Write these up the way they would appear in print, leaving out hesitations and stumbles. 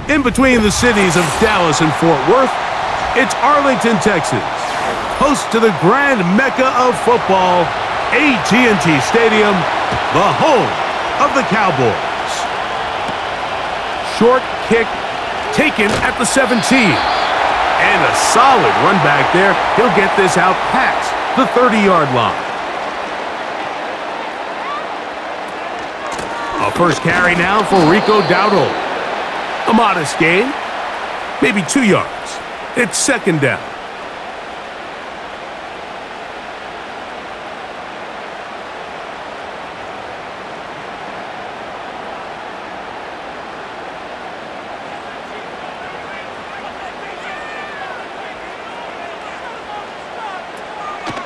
In between the cities of Dallas and Fort Worth, it's Arlington, Texas, host to the grand mecca of football, AT&T Stadium, the home of the Cowboys. Short kick taken at the 17. And a solid run back there. He'll get this out past the 30-yard line. A first carry now for Rico Dowdle. A modest gain, maybe 2 yards. It's second down.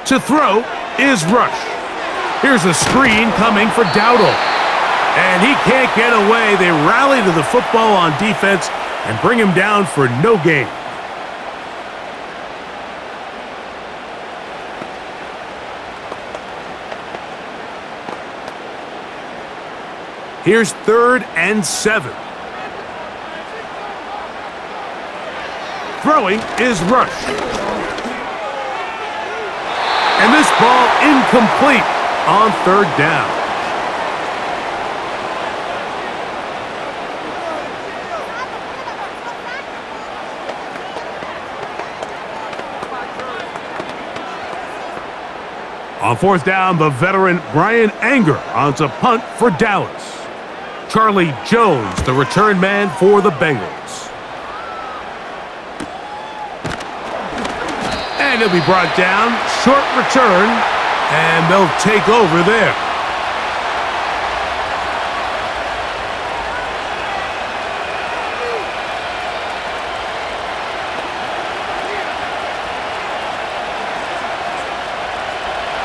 To throw is Rush. Here's a screen coming for Dowdle. And he can't get away. They rally to the football on defense and bring him down for no gain. Here's 3rd and 7. Throwing is Rush. And this ball incomplete on 3rd down. On 4th down, the veteran Brian Anger on to punt for Dallas. Charlie Jones, the return man for the Bengals. And he'll be brought down, short return, and they'll take over there.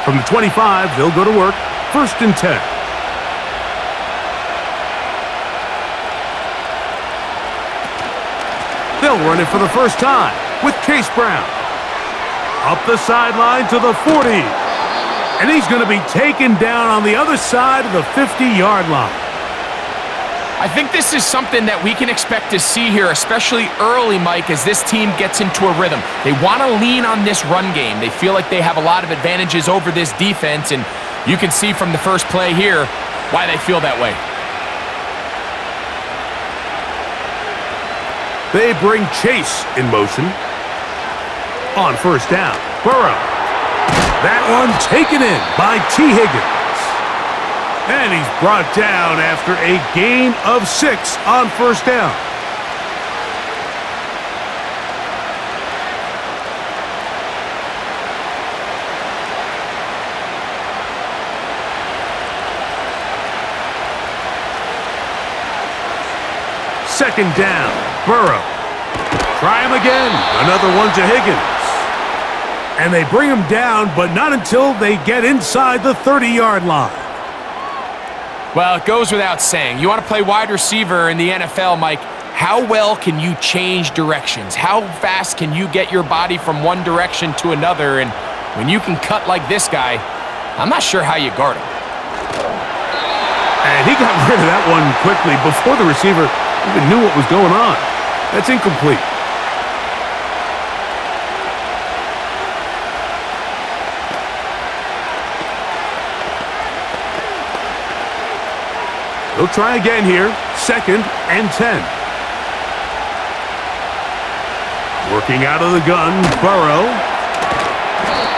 From the 25, they'll go to work, 1st and 10. They'll run it for the first time with Chase Brown. Up the sideline to the 40. And he's going to be taken down on the other side of the 50-yard line. I think this is something that we can expect to see here, especially early, Mike, as this team gets into a rhythm. They want to lean on this run game. They feel like they have a lot of advantages over this defense, and you can see from the first play here why they feel that way. They bring Chase in motion. On 1st down, Burrow. That one taken in by T. Higgins. And he's brought down after a gain of 6 on 1st down. Second down, Burrow. Try him again. Another one to Higgins. And they bring him down, but not until they get inside the 30-yard line. Well, it goes without saying. You want to play wide receiver in the NFL, Mike, how well can you change directions? How fast can you get your body from one direction to another? And when you can cut like this guy, I'm not sure how you guard him. And he got rid of that one quickly before the receiver even knew what was going on. That's incomplete. They'll try again here, 2nd and 10. Working out of the gun, Burrow.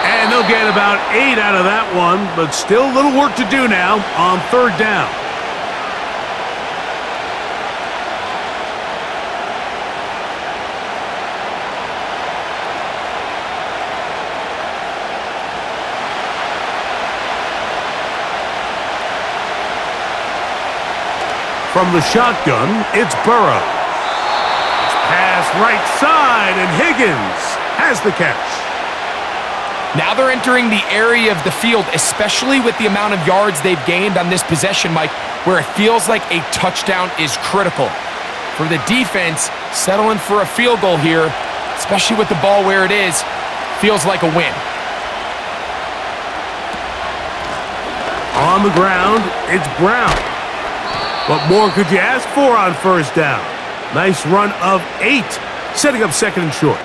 And they'll get about 8 out of that one, but still a little work to do now on 3rd down. From the shotgun, it's Burrow. Pass right side, and Higgins has the catch. Now they're entering the area of the field, especially with the amount of yards they've gained on this possession, Mike, where it feels like a touchdown is critical. For the defense, settling for a field goal here, especially with the ball where it is, feels like a win. On the ground, it's Brown. What more could you ask for on 1st down? Nice run of 8, setting up second and short.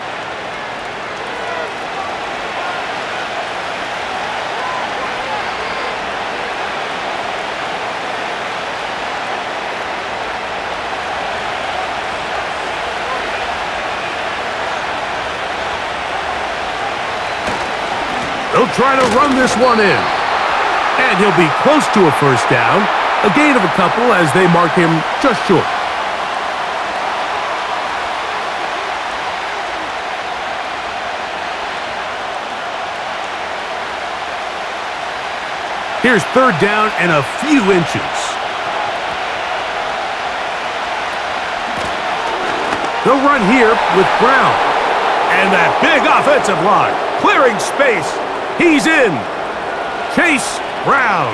They'll try to run this one in. And he'll be close to a first down. A gain of a couple as they mark him just short. Here's third down and a few inches. They'll run here with Brown. And that big offensive line clearing space. He's in. Chase Brown.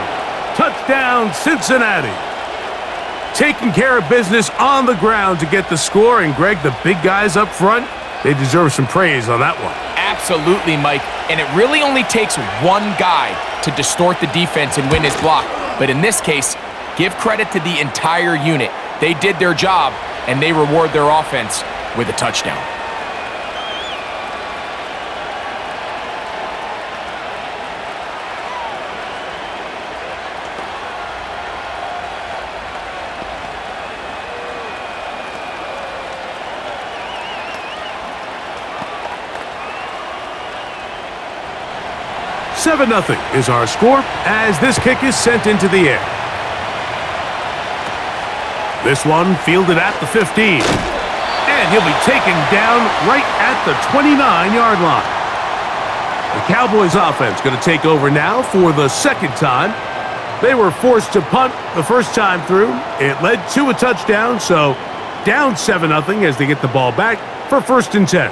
Touchdown, Cincinnati. Taking care of business on the ground to get the score. And, Greg, the big guys up front, they deserve some praise on that one. Absolutely, Mike. And it really only takes one guy to distort the defense and win his block. But in this case, give credit to the entire unit. They did their job, and they reward their offense with a touchdown. Seven 0 is our score as this kick is sent into the air. This one fielded at the 15. And he'll be taken down right at the 29-yard line. The Cowboys offense going to take over now for the second time. They were forced to punt the first time through. It led to a touchdown, so down 7 0 as they get the ball back for first and 10.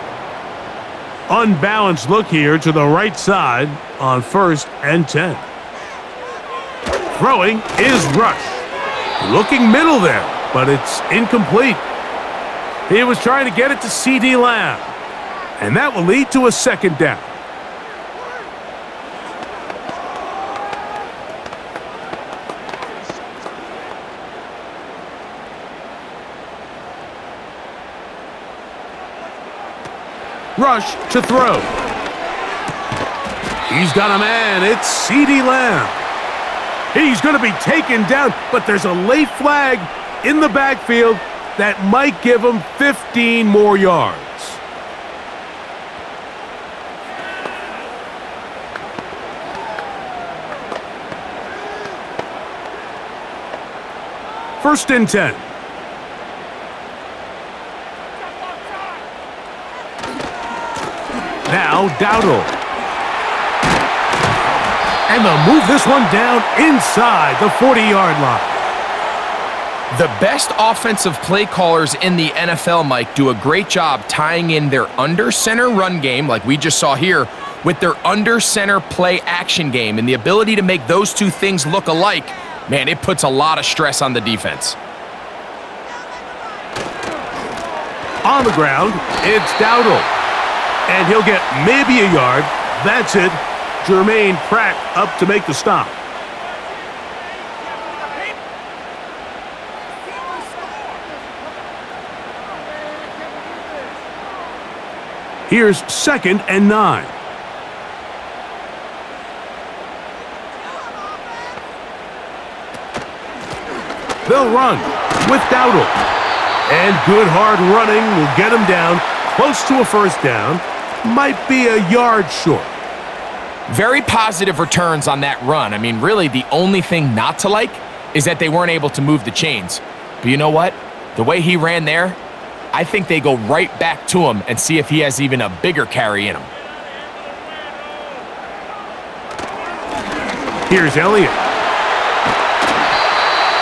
Unbalanced look here to the right side on first and 10. Throwing is Rush. Looking middle there, but it's incomplete. He was trying to get it to C.D. Lamb, and that will lead to a second down. Rush to throw. He's got a man. It's C.D. Lamb. He's going to be taken down, but there's a late flag in the backfield that might give him 15 more yards. First and 10. Now Dowdle. And they'll move this one down inside the 40-yard line. The best offensive play callers in the NFL, Mike, do a great job tying in their under-center run game, like we just saw here, with their under-center play action game. And the ability to make those two things look alike, man, it puts a lot of stress on the defense. On the ground, it's Dowdle. And he'll get maybe a yard. That's it. Jermaine Pratt up to make the stop. Here's second and 9. They'll run with Dowdle. And good hard running will get him down close to a first down. Might be a yard short. Very positive returns on that run. I mean, really, the only thing not to like is that they weren't able to move the chains. But you know what? The way he ran there, I think they go right back to him and see if he has even a bigger carry in him. Here's Elliott.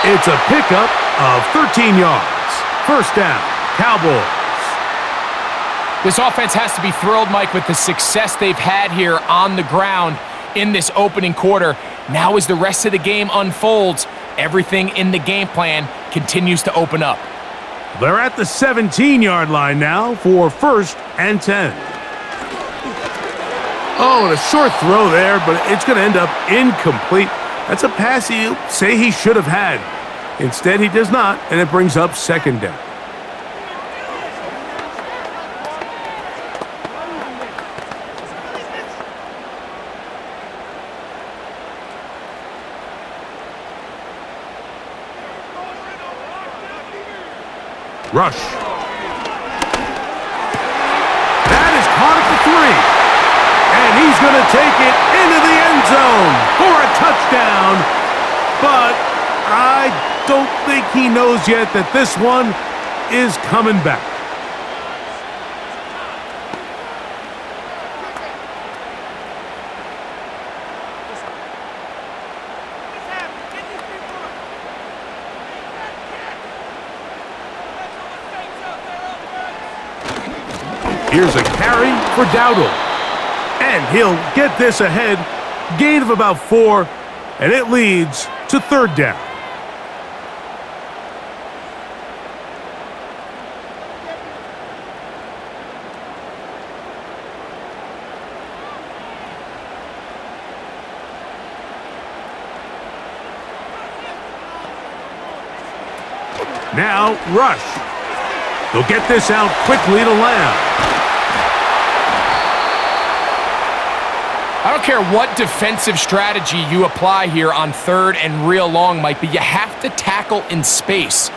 It's a pickup of 13 yards. First down, Cowboys. This offense has to be thrilled, Mike, with the success they've had here on the ground in this opening quarter. Now as the rest of the game unfolds, everything in the game plan continues to open up. They're at the 17-yard line now for first and 10. Oh, and a short throw there, but it's going to end up incomplete. That's a pass you say he should have had. Instead, he does not, and it brings up second down. Rush. That is caught at the 3. And he's going to take it into the end zone for a touchdown. But I don't think he knows yet that this one is coming back. Here's a carry for Dowdle. And he'll get this ahead. Gain of about 4. And it leads to 3rd down. Now, Rush. They'll get this out quickly to Lamb. I don't care what defensive strategy you apply here on 3rd and real long, Mike, but you have to tackle in space.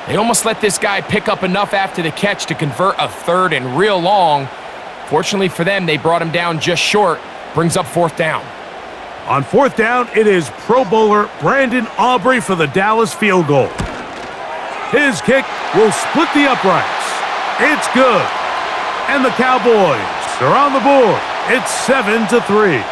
They almost let this guy pick up enough after the catch to convert a 3rd and real long. Fortunately for them, they brought him down just short. Brings up 4th down. On 4th down, it is Pro Bowler Brandon Aubrey for the Dallas field goal. His kick will split the uprights. It's good. And the Cowboys are on the board. It's 7-3.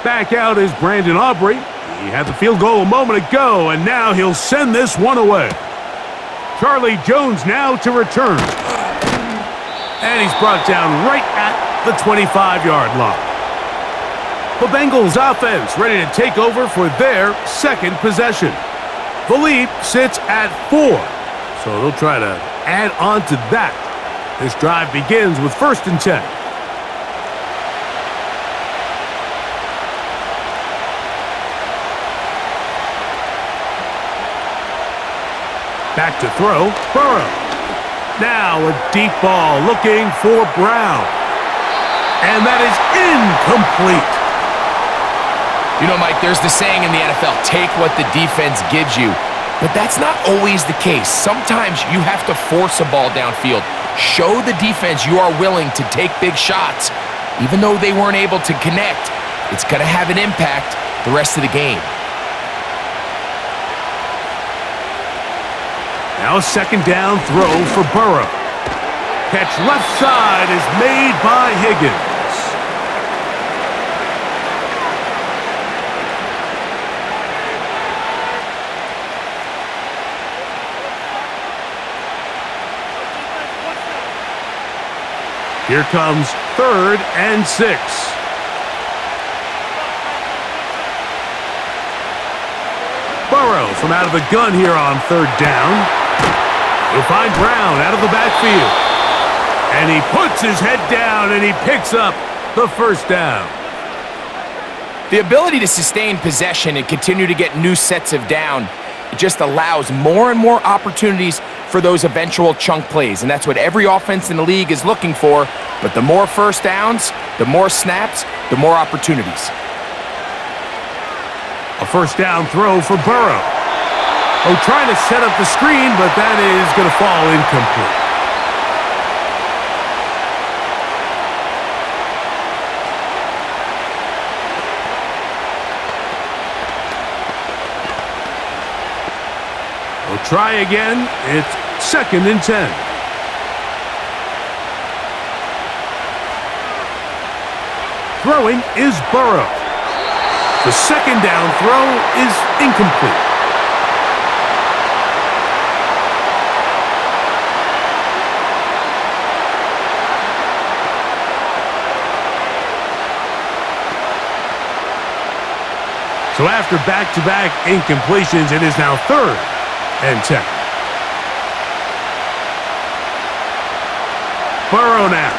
Back out is Brandon Aubrey. He had the field goal a moment ago, and now he'll send this one away. Charlie Jones now to return. And he's brought down right at the 25-yard line. The Bengals offense ready to take over for their 2nd possession. The lead sits at 4, so they'll try to add on to that. This drive begins with 1st and 10. Back to throw, Burrow. Now a deep ball looking for Brown. And that is incomplete. You know, Mike, there's the saying in the NFL, take what the defense gives you. But that's not always the case. Sometimes you have to force a ball downfield. Show the defense you are willing to take big shots. Even though they weren't able to connect, it's going to have an impact the rest of the game. Now a 2nd down throw for Burrow. Catch left side is made by Higgins. Here comes 3rd and 6. Burrow from out of the gun here on 3rd down. He'll find Brown out of the backfield. And he puts his head down and he picks up the 1st down. The ability to sustain possession and continue to get new sets of down, it just allows more and more opportunities for those eventual chunk plays. And that's what every offense in the league is looking for. But the more 1st downs, the more snaps, the more opportunities. A 1st down throw for Burrow. Oh, trying to set up the screen, but that is going to fall incomplete. We'll try again. It's 2nd and 10. Throwing is Burrow. The 2nd down throw is incomplete. So after back-to-back incompletions, it is now 3rd and 10. Burrow now.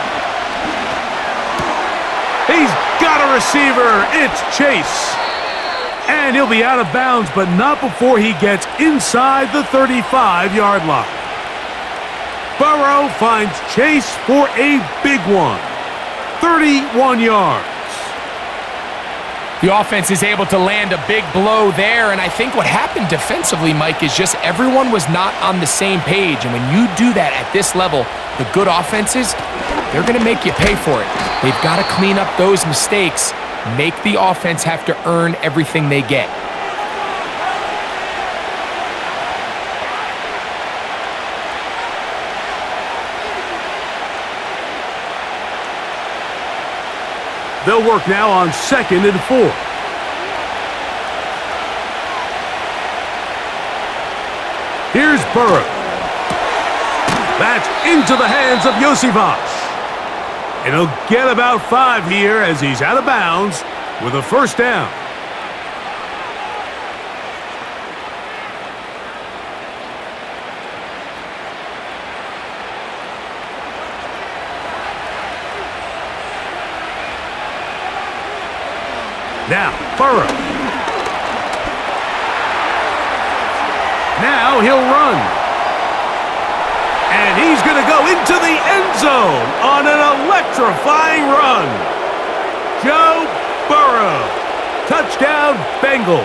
He's got a receiver. It's Chase. And he'll be out of bounds, but not before he gets inside the 35-yard line. Burrow finds Chase for a big one. 31 yards. The offense is able to land a big blow there, and I think what happened defensively, Mike, is just everyone was not on the same page. And when you do that at this level, the good offenses, they're going to make you pay for it. They've got to clean up those mistakes, make the offense have to earn everything they get. They'll work now on 2nd and 4. Here's Burrow. That's into the hands of Josivas. And he'll get about 5 here as he's out of bounds with a first down. Now, Burrow. Now he'll run. And he's going to go into the end zone on an electrifying run. Joe Burrow. Touchdown, Bengals.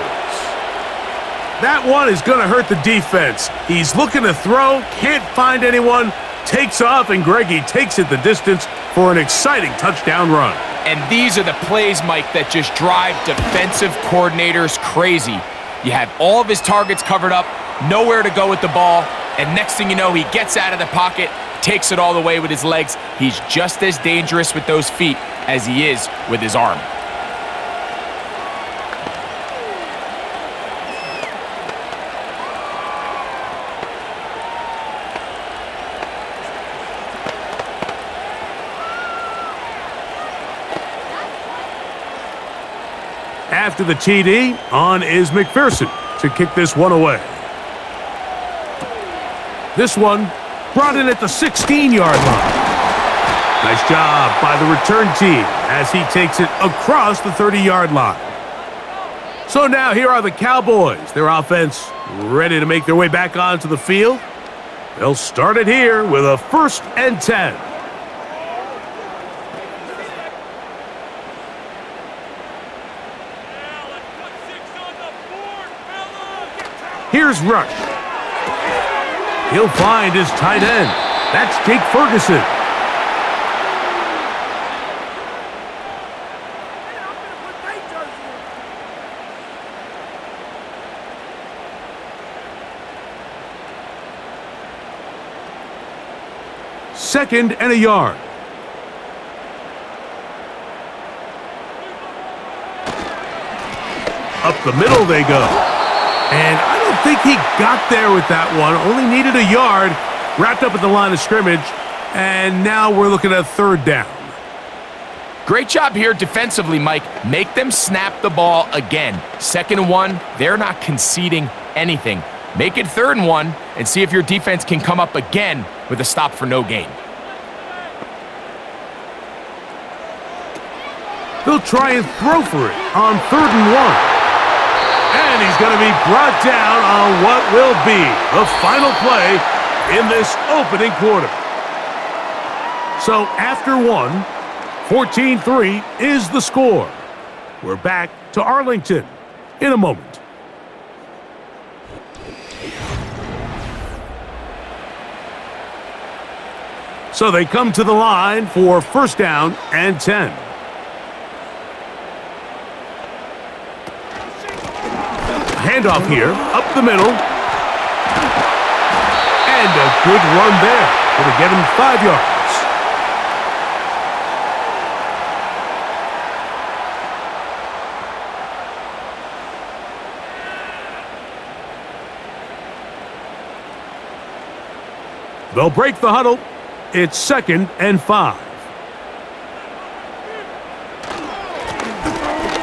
That one is going to hurt the defense. He's looking to throw, can't find anyone, takes off, and Greggy takes it the distance for an exciting touchdown run. And these are the plays, Mike, that just drive defensive coordinators crazy. You have all of his targets covered up, nowhere to go with the ball, and next thing you know, he gets out of the pocket, takes it all the way with his legs. He's just as dangerous with those feet as he is with his arm. After the TD, on is McPherson to kick this one away. This one brought in at the 16-yard line. Nice job by the return team as he takes it across the 30-yard line. So now here are the Cowboys. Their offense ready to make their way back onto the field. They'll start it here with a 1st and 10. Here's Rush. He'll find his tight end. That's Jake Ferguson. Second and a yard. Up the middle they go. And I don't think he got there with that one. Only needed a yard. Wrapped up at the line of scrimmage. And now we're looking at 3rd down. Great job here defensively, Mike. Make them snap the ball again. 2nd and 1, they're not conceding anything. Make it 3rd and 1 and see if your defense can come up again with a stop for no gain. They'll try and throw for it on 3rd and 1. And he's going to be brought down on what will be the final play in this opening quarter. So after 1, 14-3 is the score. We're back to Arlington in a moment. So they come to the line for 1st down and 10. Handoff here, up the middle. And a good run there. Going to get him 5 yards. They'll break the huddle. It's 2nd and 5.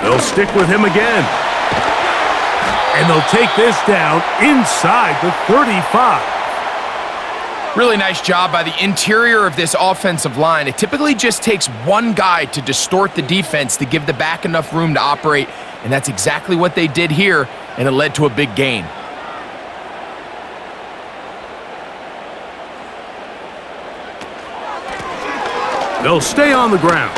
They'll stick with him again. And they'll take this down inside the 35. Really nice job by the interior of this offensive line. It typically just takes one guy to distort the defense to give the back enough room to operate. And that's exactly what they did here, and it led to a big gain. They'll stay on the ground.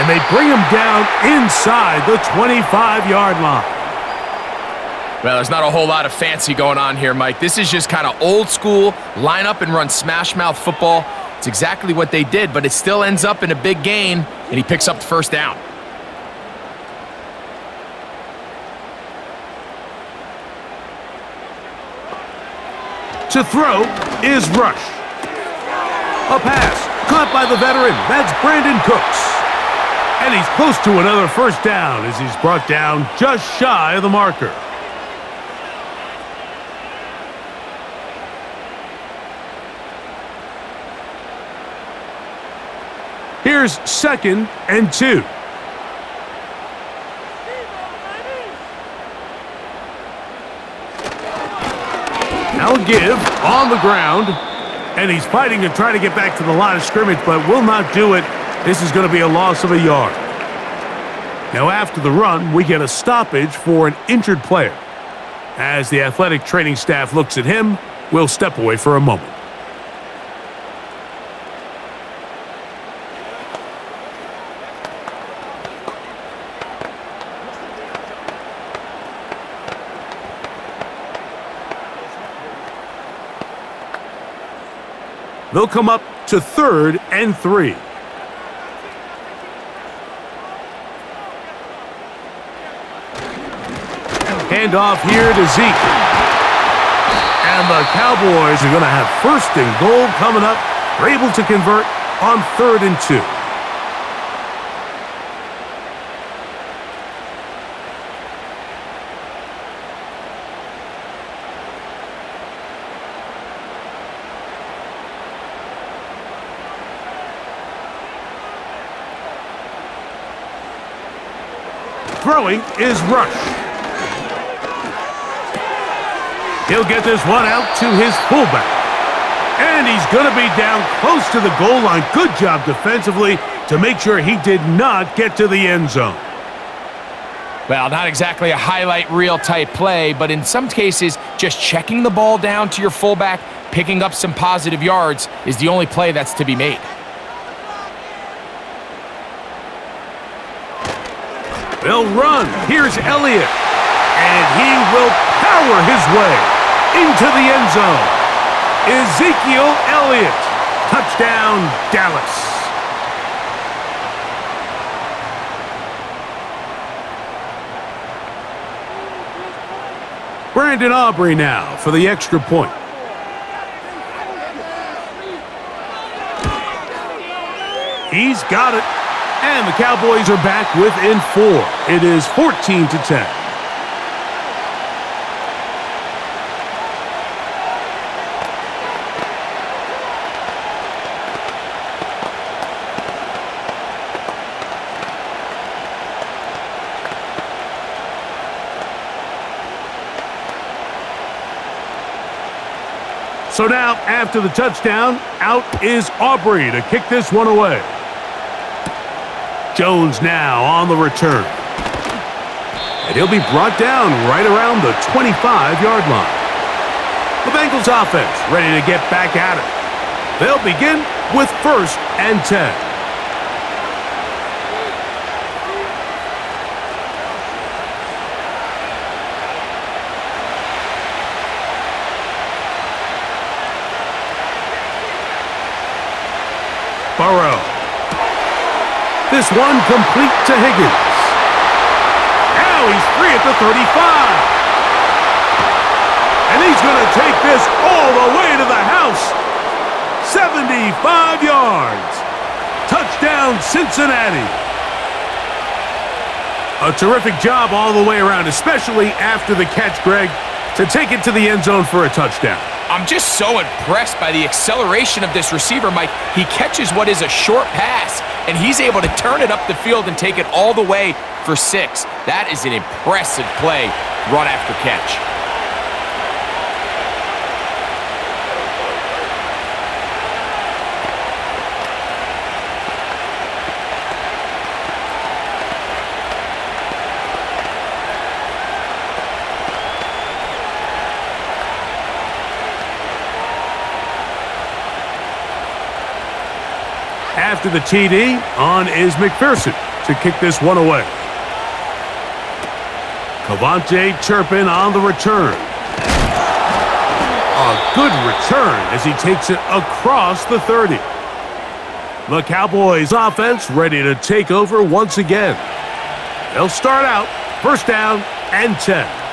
And they bring him down inside the 25-yard line. Well, there's not a whole lot of fancy going on here, Mike. This is just kind of old school, line up and run smash mouth football. It's exactly what they did, but it still ends up in a big gain, and he picks up the first down. To throw is Rush. A pass caught by the veteran. That's Brandon Cooks. And he's close to another first down as he's brought down just shy of the marker. Here's 2nd and 2. Now give on the ground. And he's fighting and trying to get back to the line of scrimmage, but will not do it. This is going to be a loss of a yard. Now after the run, we get a stoppage for an injured player. As the athletic training staff looks at him, we'll step away for a moment. They'll come up to 3rd and 3. Hand off here to Zeke. And the Cowboys are going to have 1st and goal coming up. They're able to convert on 3rd and 2. Throwing is Rush. He'll get this one out to his fullback. And he's going to be down close to the goal line. Good job defensively to make sure he did not get to the end zone. Well, not exactly a highlight reel type play, but in some cases, just checking the ball down to your fullback, picking up some positive yards is the only play that's to be made. They'll run. Here's Elliott. And he will power his way into the end zone. Ezekiel Elliott. Touchdown, Dallas. Brandon Aubrey now for the extra point. He's got it. And the Cowboys are back within 4. It is 14-10. So now, after the touchdown, out is Aubrey to kick this one away. Jones now on the return. And he'll be brought down right around the 25-yard line. The Bengals offense ready to get back at it. They'll begin with 1st and 10. Burrow. This one complete to Higgins. Now he's free at the 35. And he's going to take this all the way to the house. 75 yards. Touchdown, Cincinnati. A terrific job all the way around, especially after the catch, Greg, to take it to the end zone for a touchdown. I'm just so impressed by the acceleration of this receiver, Mike. He catches what is a short pass, and he's able to turn it up the field and take it all the way for 6. That is an impressive play, run after catch. After the TD, on is McPherson to kick this one away. Cavante Turpin on the return. A good return as he takes it across the 30. The Cowboys offense ready to take over once again. They'll start out first down and 10.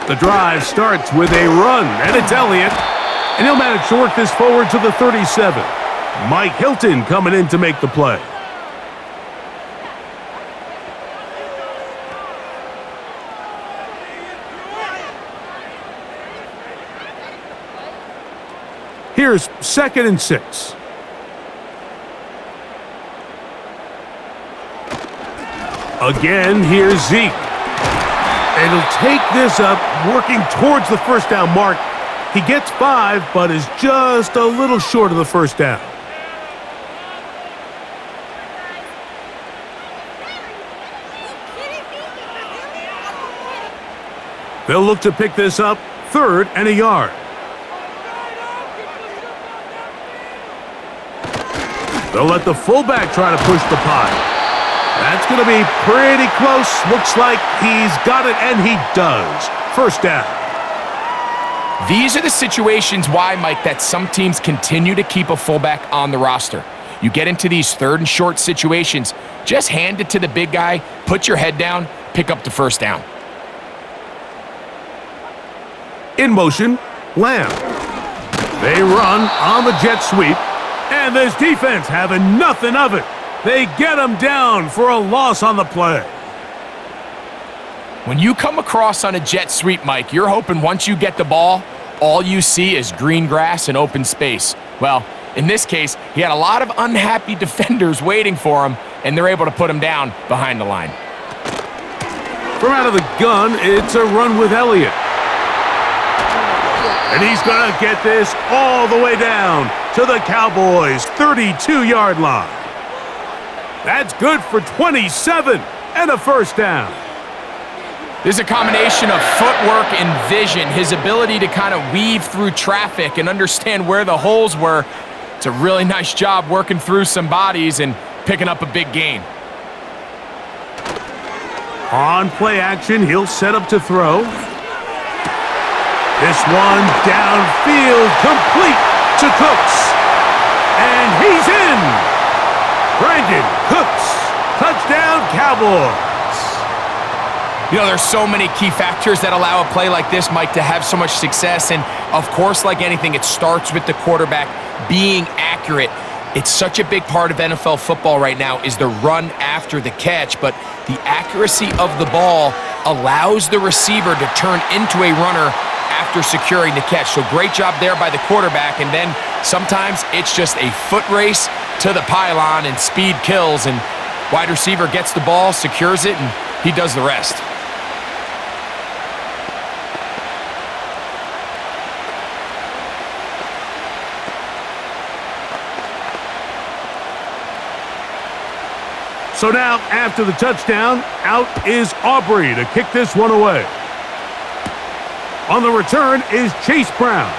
The drive starts with a run, and it's Elliott. And he'll manage to work this forward to the 37. Mike Hilton coming in to make the play. Here's 2nd and 6. Again, here's Zeke. And he'll take this up, working towards the first down mark. He gets 5, but is just a little short of the first down. They'll look to pick this up, 3rd and a yard. They'll let the fullback try to push the pile. That's going to be pretty close. Looks like he's got it, and he does. First down. These are the situations why, Mike, that some teams continue to keep a fullback on the roster. You get into these 3rd and short situations, just hand it to the big guy, put your head down, pick up the first down. In motion, Lamb. They run on the jet sweep, and this defense having nothing of it. They get him down for a loss on the play. When you come across on a jet sweep, Mike, you're hoping once you get the ball, all you see is green grass and open space. Well, in this case, he had a lot of unhappy defenders waiting for him, and they're able to put him down behind the line. From out of the gun, it's a run with Elliott. And he's going to get this all the way down to the Cowboys' 32-yard line. That's good for 27 and a first down. This is a combination of footwork and vision, his ability to kind of weave through traffic and understand where the holes were. It's a really nice job working through some bodies and picking up a big gain. On play action, he'll set up to throw. This one downfield, complete to Cooks. And he's in. Brandon Cooks, touchdown Cowboys. You know, there's so many key factors that allow a play like this, Mike, to have so much success. And, of course, like anything, it starts with the quarterback being accurate. It's such a big part of NFL football right now is the run after the catch, but the accuracy of the ball allows the receiver to turn into a runner after securing the catch. So great job there by the quarterback, and then sometimes it's just a foot race to the pylon and speed kills, and wide receiver gets the ball, secures it, and he does the rest. So now, after the touchdown, out is Aubrey to kick this one away. On the return is Chase Brown.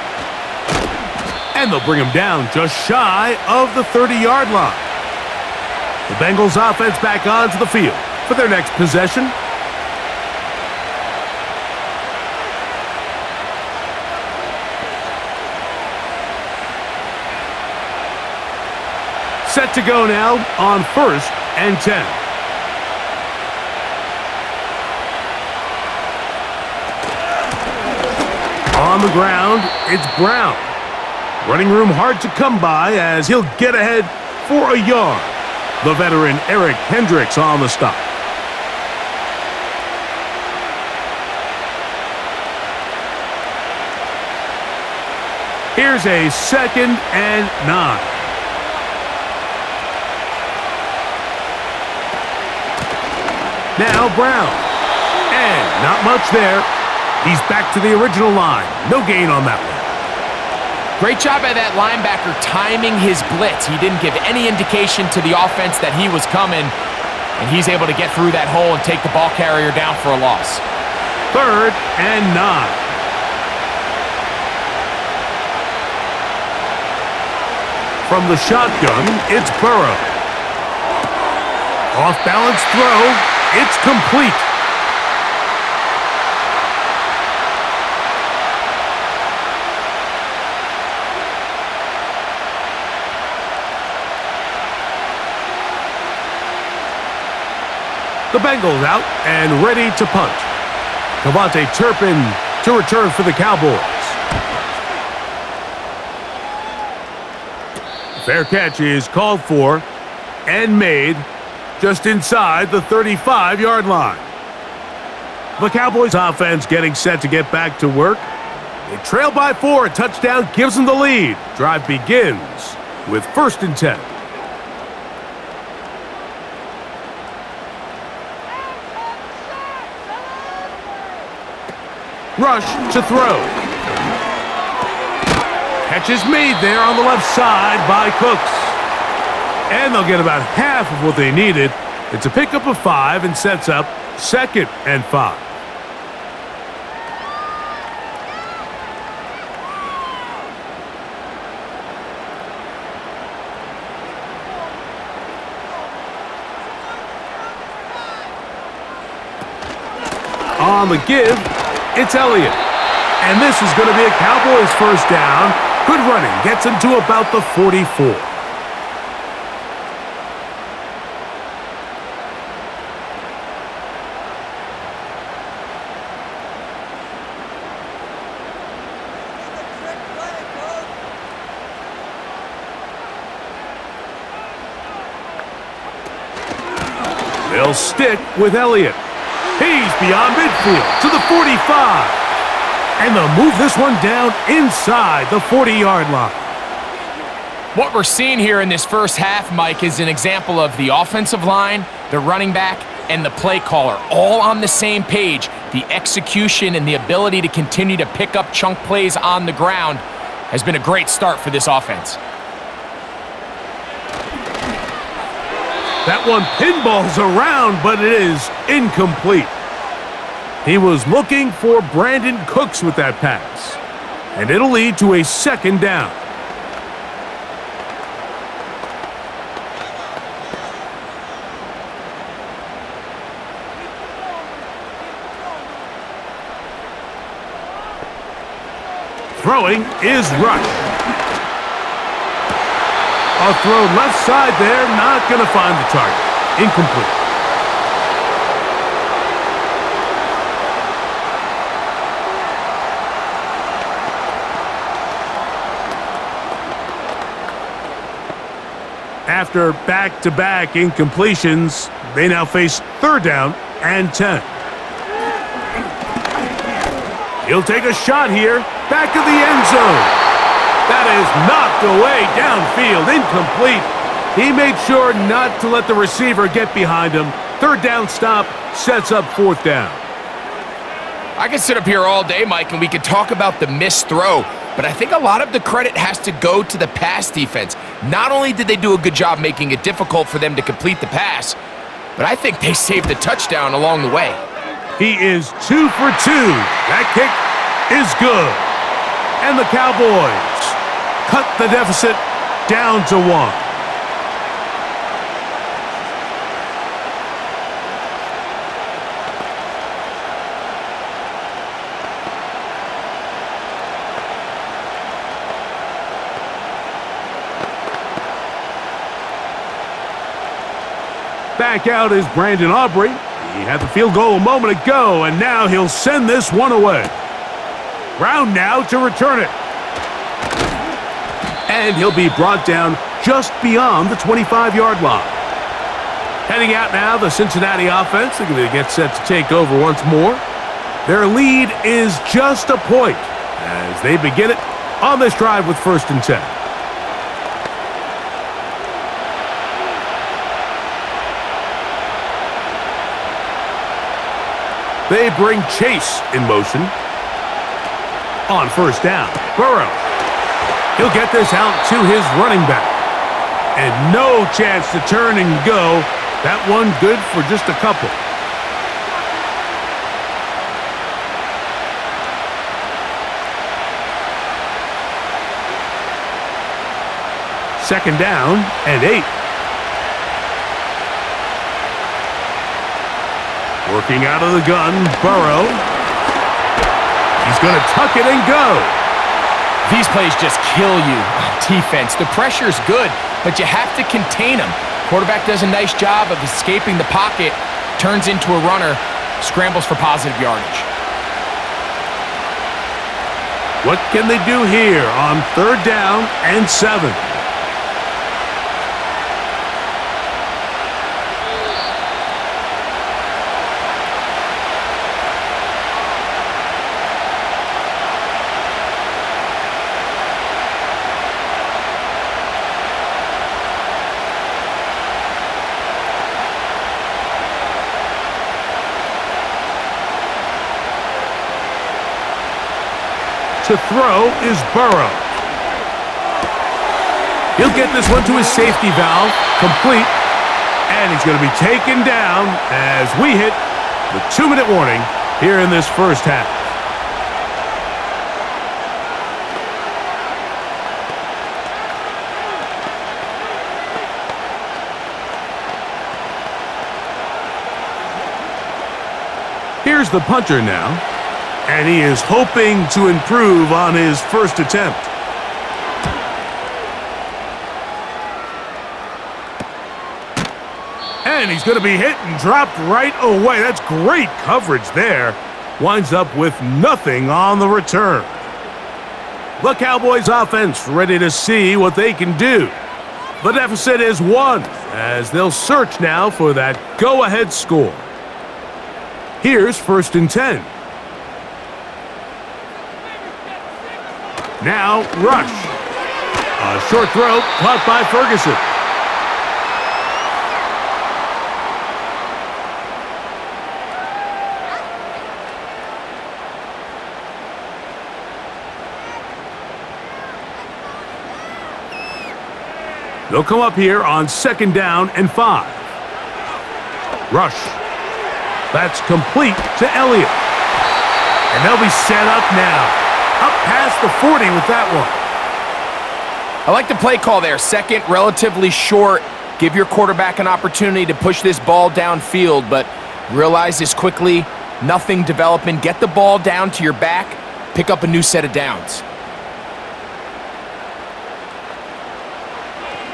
And they'll bring him down just shy of the 30-yard line. The Bengals offense back onto the field for their next possession. Set to go now on 1st and 10. On the ground, it's Brown. Running room hard to come by as he'll get ahead for a yard. The veteran Eric Hendricks on the stop. Here's a 2nd and 9. Now Brown. And not much there. He's back to the original line. No gain on that one. Great job by that linebacker timing his blitz. He didn't give any indication to the offense that he was coming. and he's able to get through that hole and take the ball carrier down for a loss. 3rd and 9. From the shotgun, it's Burrow. Off-balance throw. It's complete. The Bengals out and ready to punt. Turpin to return for the Cowboys. Fair catch is called for and made just inside the 35-yard line. The Cowboys offense getting set to get back to work. They trail by 4. A touchdown gives them the lead. Drive begins with 1st and 10. Rush to throw. Catch is made there on the left side by Cooks. And they'll get about half of what they needed. It's a pickup of 5 and sets up 2nd and 5. On the give, it's Elliott. And this is going to be a Cowboys 1st down. Good running. Gets him to about the 44. They'll stick with Elliott. He's beyond midfield to the 45. And they'll move this one down inside the 40-yard line. What we're seeing here in this first half, Mike, is an example of the offensive line, the running back, and the play caller all on the same page. The execution and the ability to continue to pick up chunk plays on the ground has been a great start for this offense. That one pinballs around, but it is incomplete. He was looking for Brandon Cooks with that pass, and it'll lead to a 2nd down. Throwing is Rush. A throw left side there, not going to find the target. Incomplete. After back-to-back incompletions, they now face 3rd down and 10. He'll take a shot here, back of the end zone. That is knocked away downfield, incomplete. He made sure not to let the receiver get behind him. 3rd down stop sets up 4th down. I could sit up here all day, Mike, and we could talk about the missed throw, but I think a lot of the credit has to go to the pass defense. Not only did they do a good job making it difficult for them to complete the pass, but I think they saved the touchdown along the way. He is 2 for 2. That kick is good. And the Cowboys cut the deficit down to 1. Back out is Brandon Aubrey. He had the field goal a moment ago, and now he'll send this one away. Brown now to return it. And he'll be brought down just beyond the 25-yard line. Heading out now, the Cincinnati offense. They're going to get set to take over once more. Their lead is just a point as they begin it on this drive with 1st and 10. They bring Chase in motion. On 1st down, Burrow. He'll get this out to his running back. And no chance to turn and go That one good for just a couple. Second down and 8. Working out of the gun, Burrow. He's going to tuck it and go. These plays just kill you on defense. The pressure's good, but you have to contain them. Quarterback does a nice job of escaping the pocket, turns into a runner, scrambles for positive yardage. What can they do here on third down and 7? To throw is Burrow. He'll get this one to his safety valve, complete, and he's going to be taken down as we hit the 2-minute warning here in this first half. Here's the punter now. And he is hoping to improve on his first attempt. And he's going to be hit and dropped right away. That's great coverage there. Winds up with nothing on the return. The Cowboys offense ready to see what they can do. The deficit is 1 as they'll search now for that go-ahead score. Here's first and 10. Now, rush. A short throw caught by Ferguson. They'll come up here on second down and 5. Rush. That's complete to Elliott. And they'll be set up now. Up past the 40 with that one. I like the play call there. Second, relatively short. Give your quarterback an opportunity to push this ball downfield, but realize this quickly. Nothing developing. Get the ball down to your back. Pick up a new set of downs.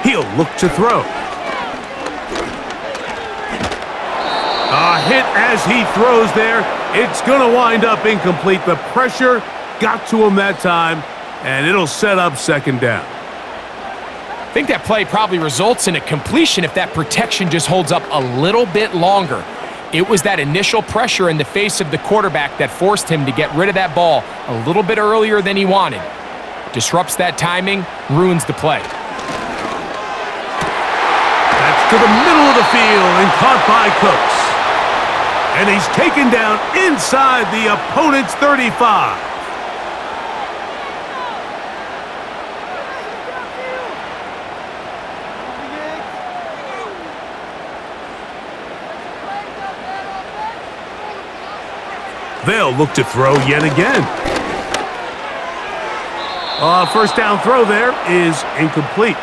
He'll look to throw. A hit as he throws there. It's going to wind up incomplete. The pressure got to him that time, and it'll set up second down. I think that play probably results in a completion if that protection just holds up a little bit longer. It was that initial pressure in the face of the quarterback that forced him to get rid of that ball a little bit earlier than he wanted. Disrupts that timing, ruins the play. That's to the middle of the field and caught by Cooks. And he's taken down inside the opponent's 35. They'll look to throw yet again. First down throw there is incomplete.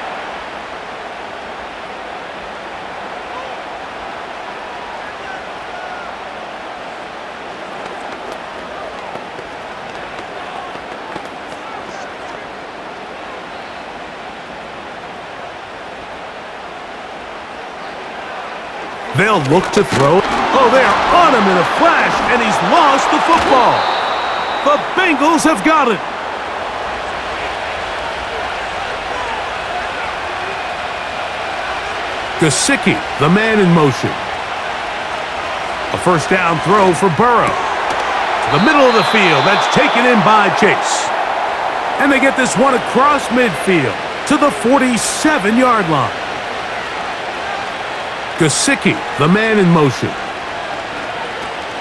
They'll look to throw. Oh, they're on him in a flash, and he's lost the football. The Bengals have got it. Gesicki, the man in motion. A first down throw for Burrow. To the middle of the field. That's taken in by Chase. And they get this one across midfield to the 47-yard line. Gesicki, the man in motion.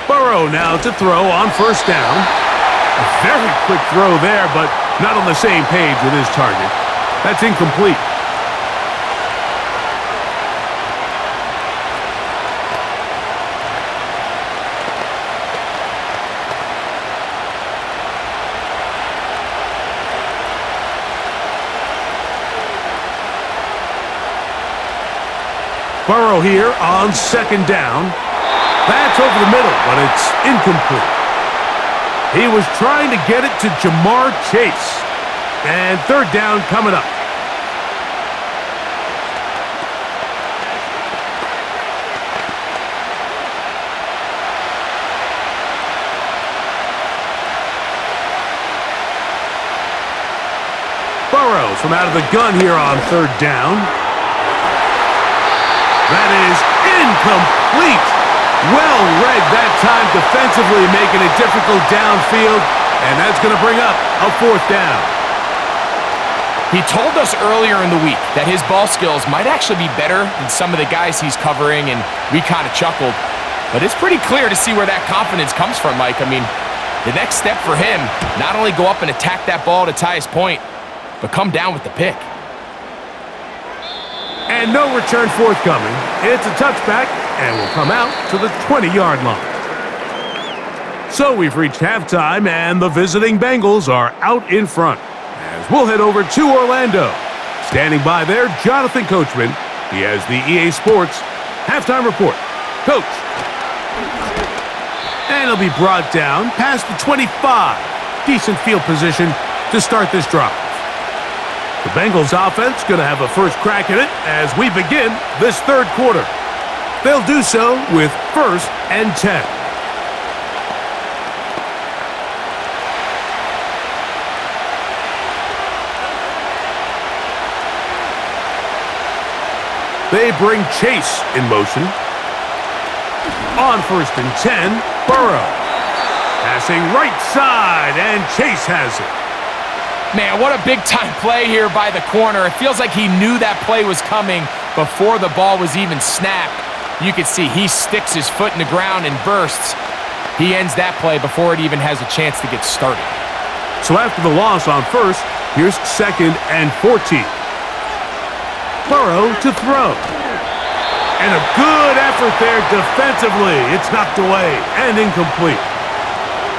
Burrow now to throw on first down. A very quick throw there, but not on the same page with his target. That's incomplete. Burrow here on second down. That's over the middle, but it's incomplete. He was trying to get it to Jamar Chase. And third down coming up. Burrow from out of the gun here on third down. That is incomplete. Well read that time defensively, making it difficult downfield, and that's going to bring up a fourth down. He told us earlier in the week that his ball skills might actually be better than some of the guys he's covering, and we kind of chuckled. But it's pretty clear to see where that confidence comes from, Mike. I mean, the next step for him, not only go up and attack that ball to tie his point, but come down with the pick. And no return forthcoming. It's a touchback, and will come out to the 20-yard line. So we've reached halftime, and the visiting Bengals are out in front. As we'll head over to Orlando. Standing by there, Jonathan Coachman. He has the EA Sports halftime report. Coach. And he'll be brought down past the 25. Decent field position to start this drive. The Bengals offense going to have a first crack at it as we begin this third quarter. They'll do so with 1st and 10. They bring Chase in motion. On 1st and 10, Burrow. Passing right side, and Chase has it. Man, what a big-time play here by the corner. It feels like he knew that play was coming before the ball was even snapped. You can see he sticks his foot in the ground and bursts. He ends that play before it even has a chance to get started. So after the loss on 1st, here's 2nd and 14. Burrow to throw. And a good effort there defensively. It's knocked away and incomplete.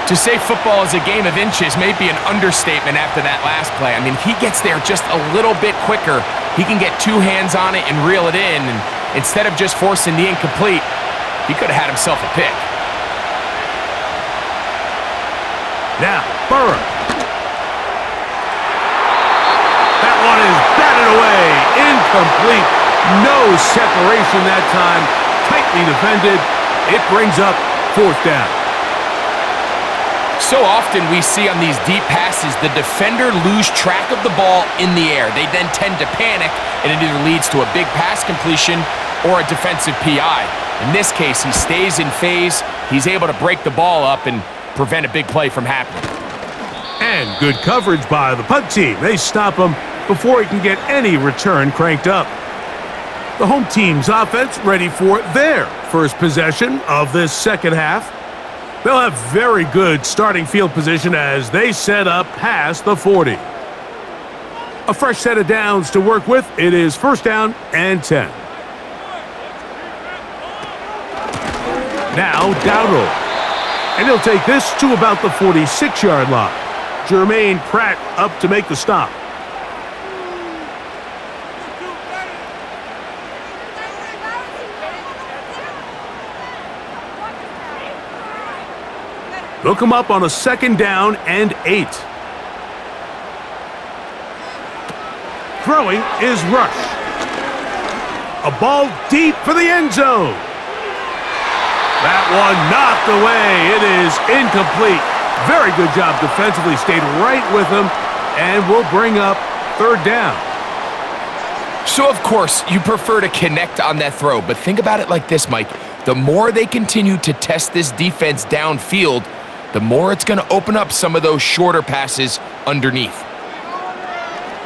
To say football is a game of inches may be an understatement after that last play. I mean, if he gets there just a little bit quicker, he can get 2 hands on it and reel it in. And instead of just forcing the incomplete, he could have had himself a pick. Now, Burrow. That one is batted away. Incomplete. No separation that time. Tightly defended. It brings up 4th down. So often we see on these deep passes, the defender lose track of the ball in the air. They then tend to panic, and it either leads to a big pass completion or a defensive PI. In this case, he stays in phase. He's able to break the ball up and prevent a big play from happening. And good coverage by the punt team. They stop him before he can get any return cranked up. The home team's offense ready for their first possession of this second half. They'll have very good starting field position as they set up past the 40. A fresh set of downs to work with. It is 1st down and 10. Now Dowdle. And he'll take this to about the 46-yard line. Jermaine Pratt up to make the stop. They'll come up on a 2nd down and 8. Throwing is Rush. A ball deep for the end zone. That one knocked away. It is incomplete. Very good job defensively. Stayed right with him and will bring up 3rd down. So, of course, you prefer to connect on that throw, but think about it like this, Mike. The more they continue to test this defense downfield, the more it's going to open up some of those shorter passes underneath.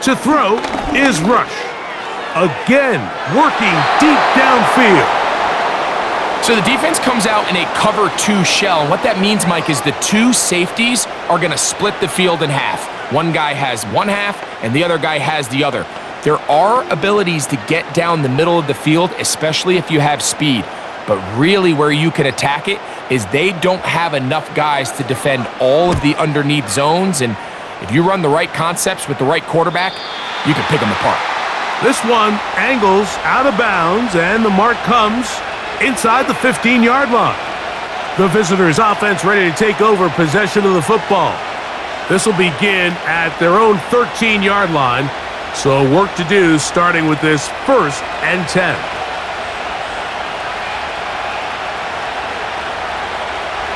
To throw is Rush. Again, working deep downfield. So the defense comes out in a cover 2 shell. And what that means, Mike, is the 2 safeties are going to split the field in half. One guy has one half, and the other guy has the other. There are abilities to get down the middle of the field, especially if you have speed. But really where you can attack it is they don't have enough guys to defend all of the underneath zones. And if you run the right concepts with the right quarterback, you can pick them apart. This one angles out of bounds, and the mark comes inside the 15-yard line. The visitors' offense ready to take over possession of the football. This will begin at their own 13-yard line, so work to do starting with this 1st and 10.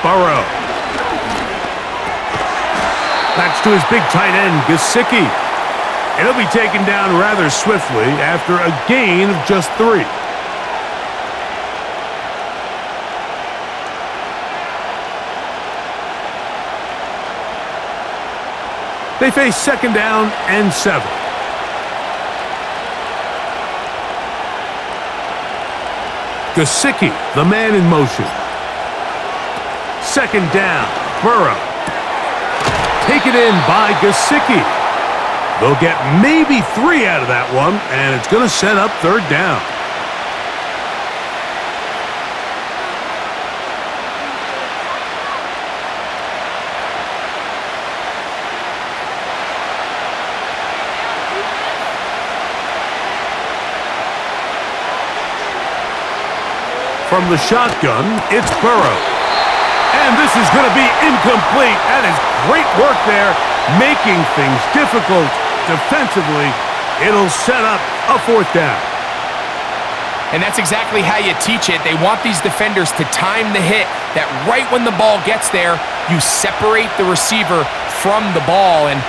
Burrow. That's to his big tight end, Gesicki. And he'll be taken down rather swiftly after a gain of just 3. They face 2nd down and 7. Gesicki, the man in motion. 2nd down, Burrow. Taken in by Gesicki. They'll get maybe 3 out of that one, and it's going to set up 3rd down. From the shotgun, it's Burrow. And this is going to be incomplete. That is great work there, making things difficult defensively. It'll set up a 4th down. And that's exactly how you teach it. They want these defenders to time the hit, that right when the ball gets there, you separate the receiver from the ball. And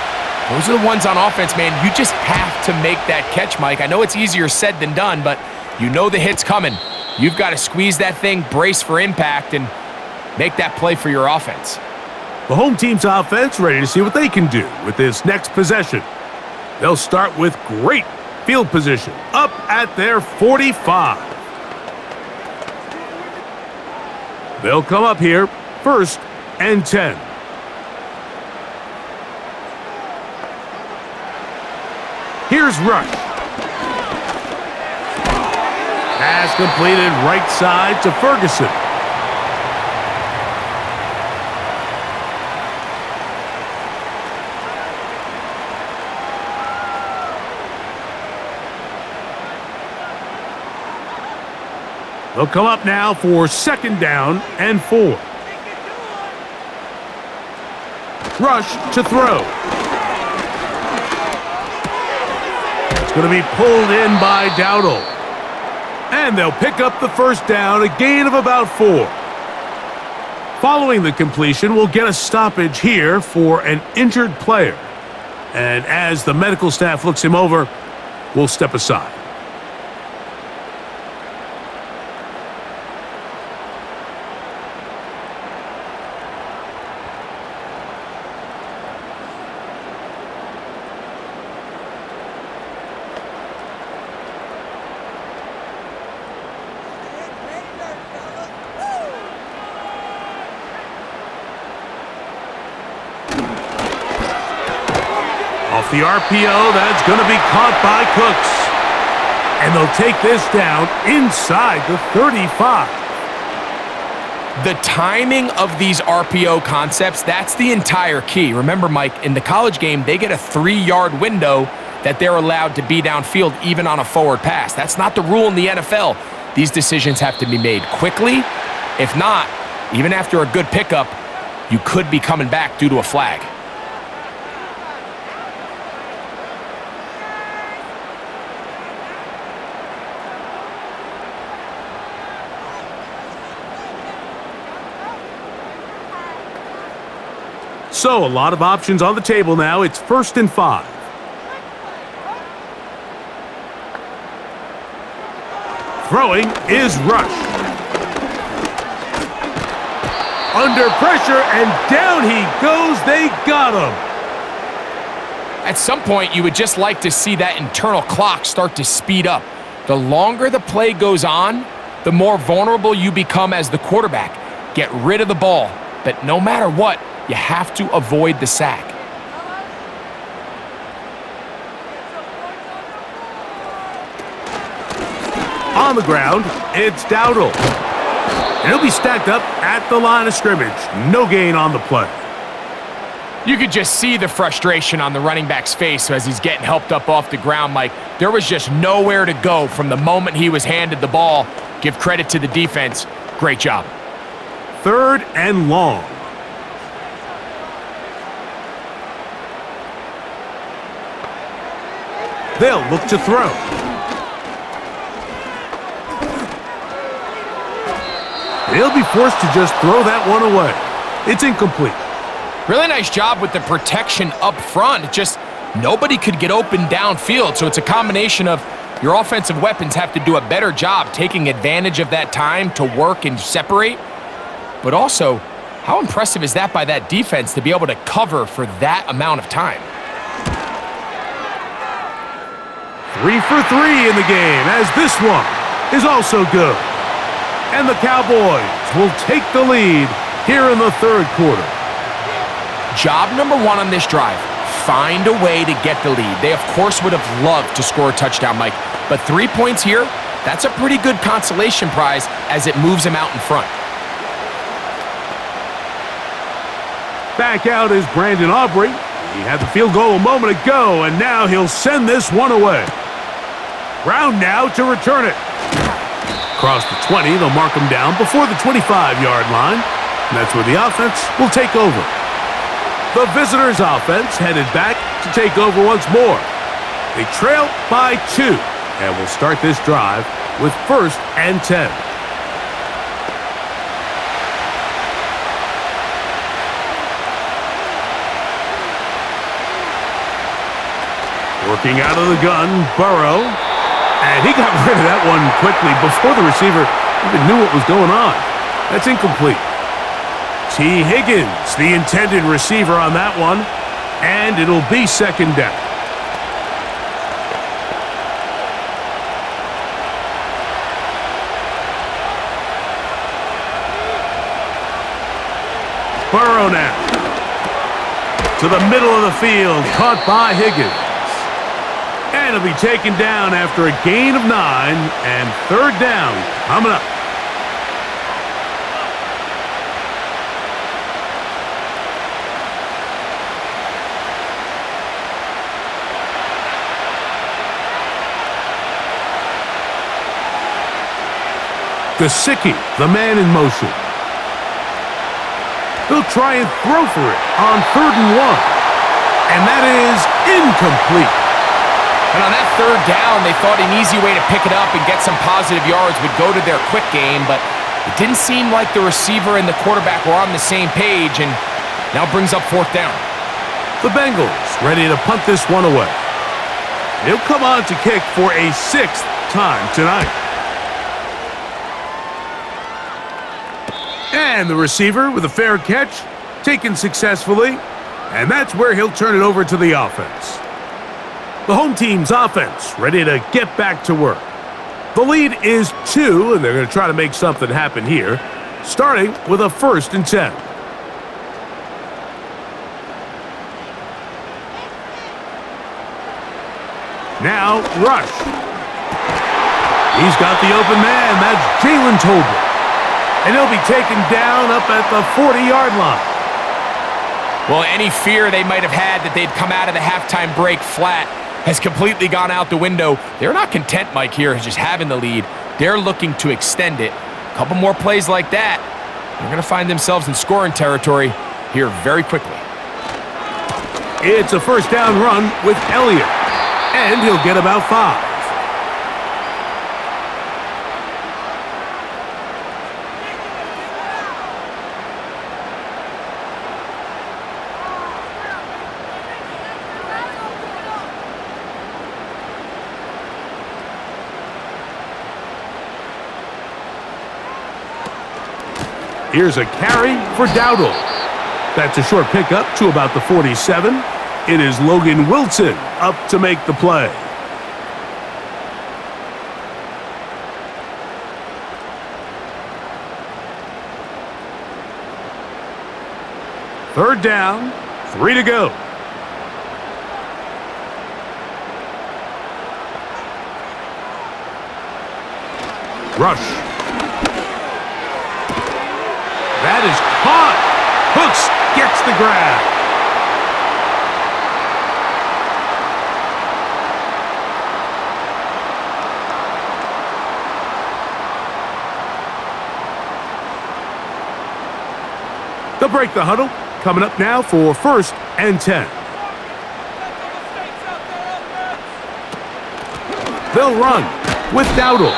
those are the ones on offense, man. You just have to make that catch, Mike. I know it's easier said than done, but you know the hit's coming. You've got to squeeze that thing, brace for impact, and make that play for your offense. The home team's offense ready to see what they can do with this next possession. They'll start with great field position up at their 45. They'll come up here, 1st and 10. Here's Rush. Pass completed right side to Ferguson. They'll come up now for 2nd down and 4. Rush to throw. It's going to be pulled in by Dowdle. And they'll pick up the 1st down, a gain of about 4. Following the completion, we'll get a stoppage here for an injured player. And as the medical staff looks him over, we'll step aside. Off the RPO, that's going to be caught by Cooks. And they'll take this down inside the 35. The timing of these RPO concepts, that's the entire key. Remember, Mike, in the college game, they get a 3-yard window that they're allowed to be downfield even on a forward pass. That's not the rule in the NFL. These decisions have to be made quickly. If not, even after a good pickup, you could be coming back due to a flag. So a lot of options on the table now. It's 1st and 5. Throwing is Rush. Under pressure, and down he goes. They got him. At some point, you would just like to see that internal clock start to speed up. The longer the play goes on, the more vulnerable you become as the quarterback. Get rid of the ball, but no matter what, you have to avoid the sack. On the ground, it's Dowdle. And he'll be stacked up at the line of scrimmage. No gain on the play. You could just see the frustration on the running back's face as he's getting helped up off the ground, Mike. There was just nowhere to go from the moment he was handed the ball. Give credit to the defense. Great job. 3rd and long. They'll look to throw. They'll be forced to just throw that one away. It's incomplete. Really nice job with the protection up front. Just nobody could get open downfield, so it's a combination of your offensive weapons have to do a better job taking advantage of that time to work and separate. But also, how impressive is that by that defense to be able to cover for that amount of time? 3 for 3 in the game, as this one is also good. And the Cowboys will take the lead here in the 3rd quarter. Job number 1 on this drive, find a way to get the lead. They, of course, would have loved to score a touchdown, Mike. But 3 points here, that's a pretty good consolation prize as it moves them out in front. Back out is Brandon Aubrey. He had the field goal a moment ago, and now he'll send this one away. Brown now to return it. Across the 20, they'll mark him down before the 25-yard line. And that's where the offense will take over. The visitors' offense headed back to take over once more. They trail by 2, and will start this drive with 1st and 10. Working out of the gun, Burrow. And he got rid of that one quickly before the receiver even knew what was going on. That's incomplete. T. Higgins, the intended receiver on that one. And it'll be 2nd down. Burrow now. To the middle of the field, caught by Higgins. And he'll be taken down after a gain of 9, and 3rd down coming up. Gesicki, the man in motion. He'll try and throw for it on 3rd and 1. And that is incomplete. And on that 3rd down, they thought an easy way to pick it up and get some positive yards would go to their quick game, but it didn't seem like the receiver and the quarterback were on the same page, and now brings up 4th down. The Bengals ready to punt this one away. He'll come on to kick for a 6th time tonight. And the receiver with a fair catch, taken successfully, and that's where he'll turn it over to the offense. The home team's offense ready to get back to work. The lead is 2, and they're going to try to make something happen here, starting with a 1st and 10. Now, rush. He's got the open man. That's Jalen Tolbert. And he'll be taken down up at the 40-yard line. Well, any fear they might have had that they'd come out of the halftime break flat has completely gone out the window. They're not content, Mike, here, just having the lead. They're looking to extend it. A couple more plays like that, they're going to find themselves in scoring territory here very quickly. It's a 1st down run with Elliott, and he'll get about 5. Here's a carry for Dowdle. That's a short pickup to about the 47. It is Logan Wilson up to make the play. Third down, 3 to go. Rush. That is caught. Hooks gets the grab. break the huddle. Coming up now for 1st and 10. They'll run with Dowdle.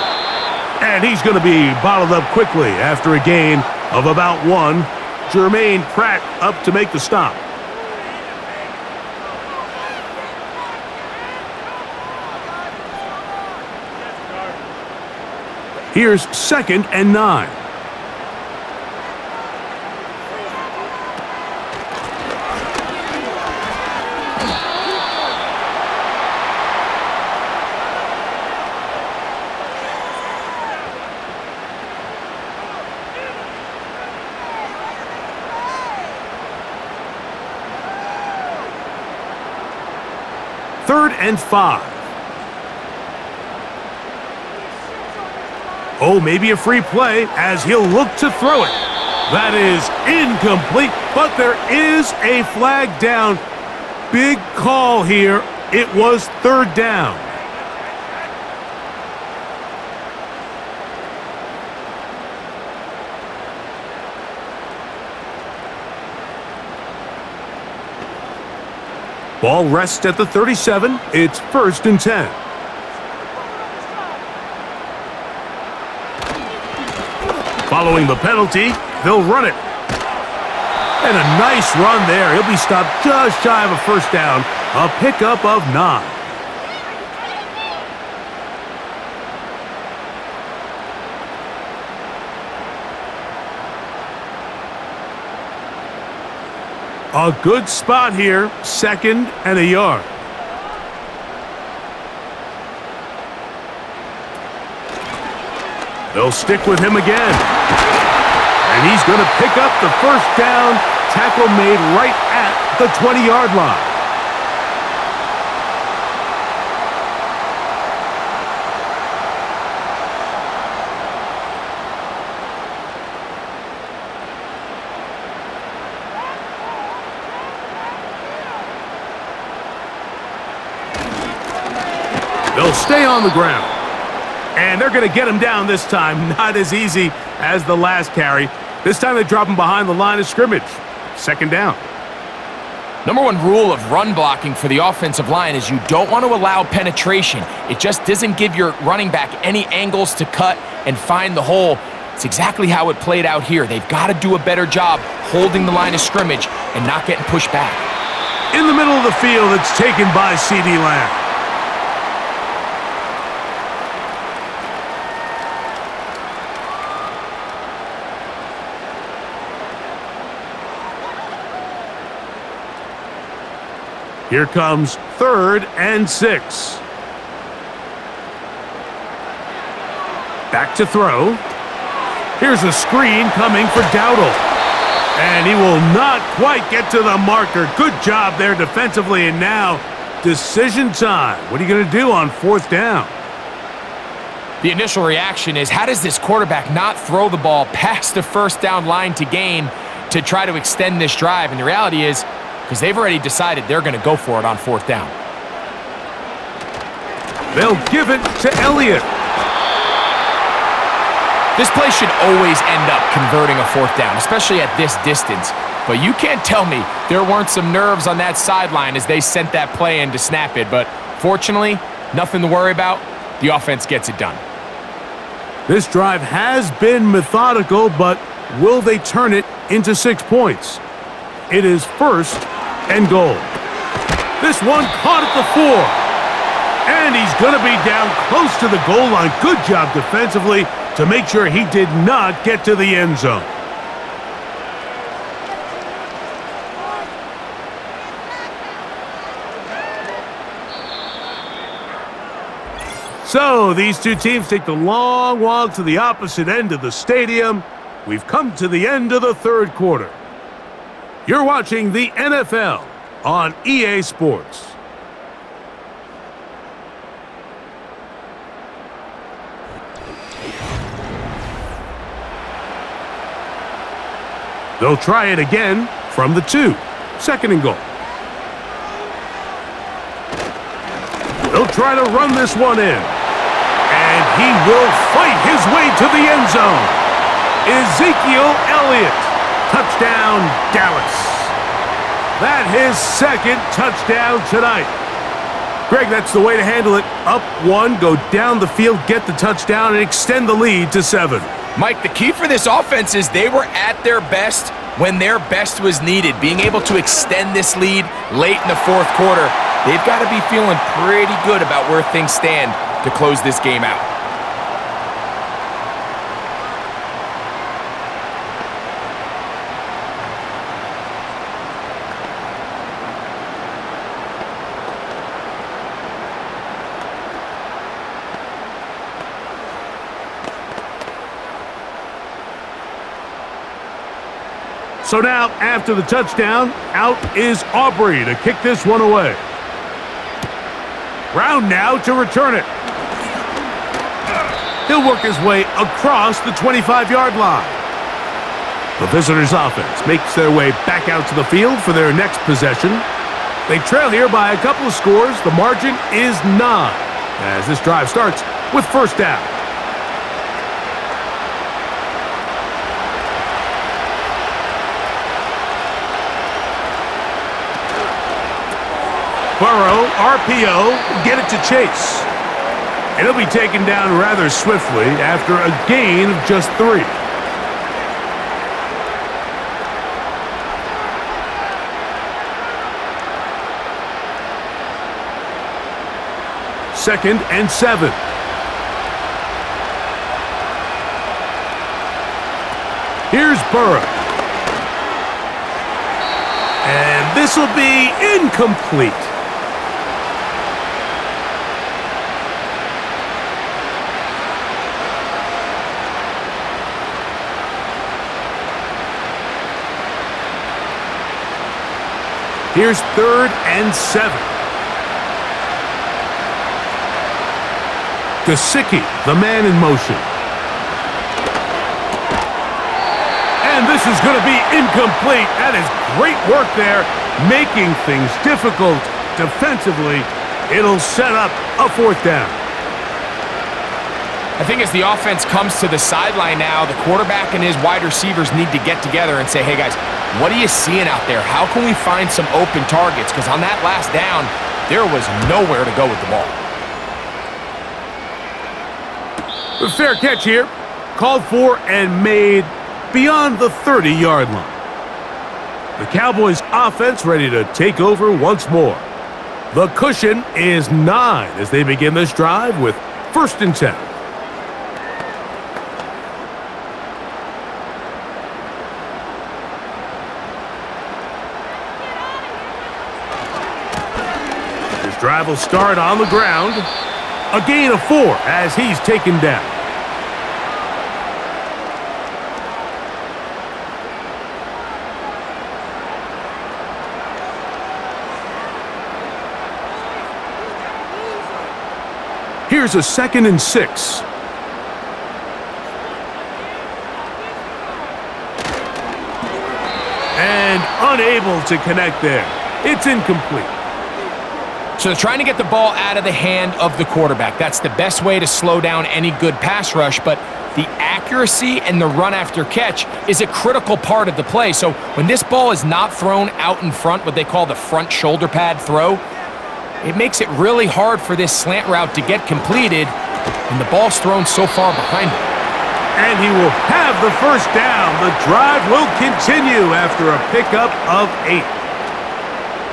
And he's going to be bottled up quickly after a gain of about 1. Jermaine Pratt up to make the stop. Here's 2nd and 9. Third and 5. Oh, maybe a free play as he'll look to throw it. That is incomplete, but there is a flag down. Big call here. It was 3rd down. Ball rests at the 37. It's 1st and 10. Following the penalty, they'll run it. And a nice run there. He'll be stopped just shy of a 1st down. A pickup of 9. A good spot here. 2nd and a yard. They'll stick with him again. And he's going to pick up the 1st down. Tackle made right at the 20-yard line. They'll stay on the ground. And they're going to get him down this time. Not as easy as the last carry. This time they drop him behind the line of scrimmage. 2nd down. Number 1 rule of run blocking for the offensive line is you don't want to allow penetration. It just doesn't give your running back any angles to cut and find the hole. It's exactly how it played out here. They've got to do a better job holding the line of scrimmage and not getting pushed back. In the middle of the field, it's taken by CeeDee Lamb. Here comes 3rd and 6. Back to throw. Here's a screen coming for Dowdle. And he will not quite get to the marker. Good job there defensively. And now, decision time. What are you going to do on 4th down? The initial reaction is, how does this quarterback not throw the ball past the 1st down line to gain to try to extend this drive? And the reality is, because they've already decided they're going to go for it on 4th down. They'll give it to Elliott. This play should always end up converting a 4th down, especially at this distance. But you can't tell me there weren't some nerves on that sideline as they sent that play in to snap it. But fortunately, nothing to worry about. The offense gets it done. This drive has been methodical, but will they turn it into 6 points? It is 1st and goal. This one caught at the 4. And he's going to be down close to the goal line. Good job defensively to make sure he did not get to the end zone. So these two teams take the long walk to the opposite end of the stadium. We've come to the end of the 3rd quarter. You're watching the NFL on EA Sports. They'll try it again from the 2. 2nd and goal. They'll try to run this one in. And he will fight his way to the end zone. Ezekiel Elliott Touchdown, Dallas. That his second touchdown tonight. Greg, that's the way to handle it. Up one, go down the field, get the touchdown, and extend the lead to 7. Mike, the key for this offense is they were at their best when their best was needed. Being able to extend this lead late in the fourth quarter, they've got to be feeling pretty good about where things stand to close this game out. So now, after the touchdown, out is Aubrey to kick this one away. Brown now to return it. He'll work his way across the 25-yard line. The visitors' offense makes their way back out to the field for their next possession. They trail here by a couple of scores. The margin is 9 as this drive starts with first down. Burrow, RPO, get it to Chase. And he'll be taken down rather swiftly after a gain of just 3. Second and 7. Here's Burrow. And this will be incomplete. Here's third and 7. Gesicki, the man in motion. And this is going to be incomplete. That is great work there, making things difficult defensively. It'll set up a fourth down. I think as the offense comes to the sideline now, the quarterback and his wide receivers need to get together and say, hey guys, what are you seeing out there? How can we find some open targets? Because on that last down, there was nowhere to go with the ball. A fair catch here. Called for and made beyond the 30-yard line. The Cowboys offense ready to take over once more. The cushion is 9 as they begin this drive with first and 10. Drive will start on the ground. A gain of 4 as he's taken down. Here's a second and 6. And unable to connect there. It's incomplete. So they're trying to get the ball out of the hand of the quarterback. That's the best way to slow down any good pass rush, but the accuracy and the run after catch is a critical part of the play. So when this ball is not thrown out in front, what they call the front shoulder pad throw, it makes it really hard for this slant route to get completed, and the ball's thrown so far behind him. And he will have the first down. The drive will continue after a pickup of 8.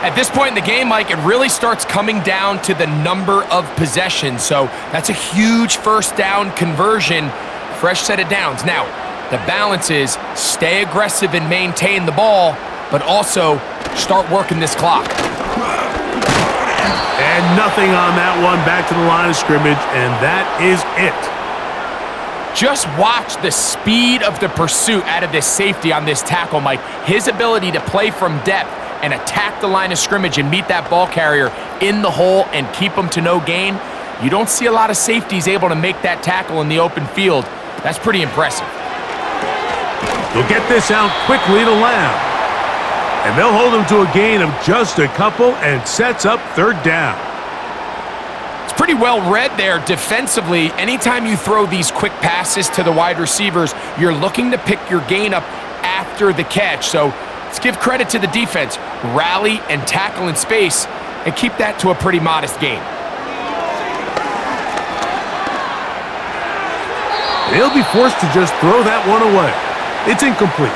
At this point in the game, Mike, it really starts coming down to the number of possessions. So that's a huge first down conversion, fresh set of downs. Now, the balance is stay aggressive and maintain the ball, but also start working this clock. And nothing on that one, back to the line of scrimmage, and that is it. Just watch the speed of the pursuit out of this safety on this tackle, Mike. His ability to play from depth and attack the line of scrimmage and meet that ball carrier in the hole and keep them to no gain. You don't see a lot of safeties able to make that tackle in the open field. That's pretty impressive. They'll get this out quickly to Lamb. And they'll hold him to a gain of just a couple and sets up third down. It's pretty well read there defensively. Anytime you throw these quick passes to the wide receivers, you're looking to pick your gain up after the catch. So let's give credit to the defense. Rally and tackle in space and keep that to a pretty modest gain. They'll be forced to just throw that one away. It's incomplete.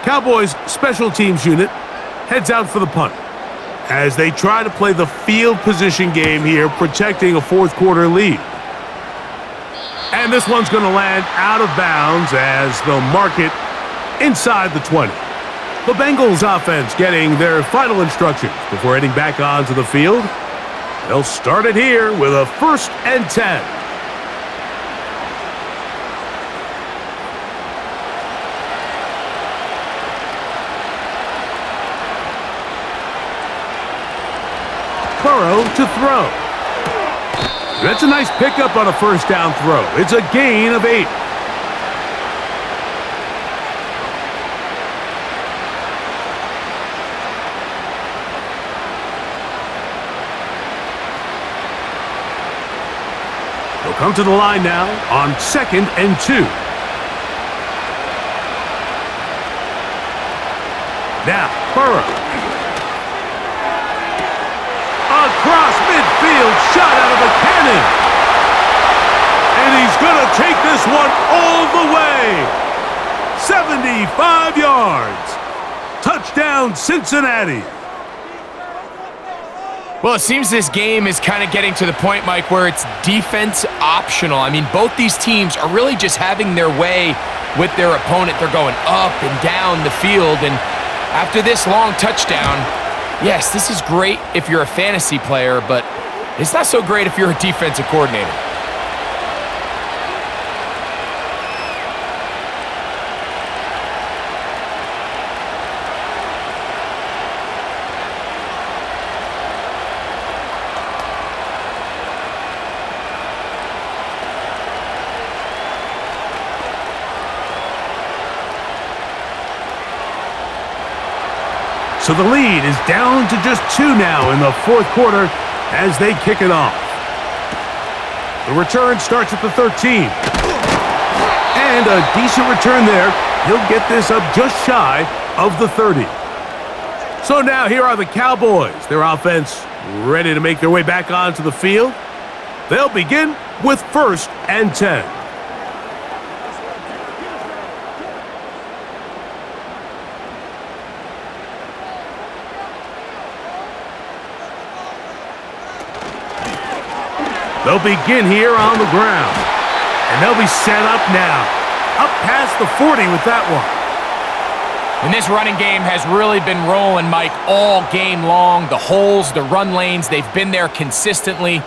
Cowboys special teams unit heads out for the punt as they try to play the field position game here, protecting a fourth quarter lead. And this one's going to land out of bounds as they'll mark it inside the 20. The Bengals offense getting their final instructions before heading back onto the field. They'll start it here with a 1st and 10. Burrow to throw. That's a nice pickup on a 1st down throw. It's a gain of 8. They'll come to the line now on 2nd and 2. Now, Burrow. Across midfield, shot out of a cannon. And he's going to take this one all the way. 75 yards. Touchdown, Cincinnati. Well, it seems this game is kind of getting to the point, Mike, where it's defense optional. I mean, both these teams are really just having their way with their opponent. They're going up and down the field. And after this long touchdown, yes, this is great if you're a fantasy player, but it's not so great if you're a defensive coordinator. So the lead is down to just 2 now in the 4th quarter as they kick it off. The return starts at the 13. And a decent return there. He'll get this up just shy of the 30. So now here are the Cowboys. Their offense ready to make their way back onto the field. They'll begin with 1st and 10. They'll begin here on the ground. And they'll be set up now. Up past the 40 with that one. And this running game has really been rolling, Mike, all game long. The holes, the run lanes, they've been there consistently.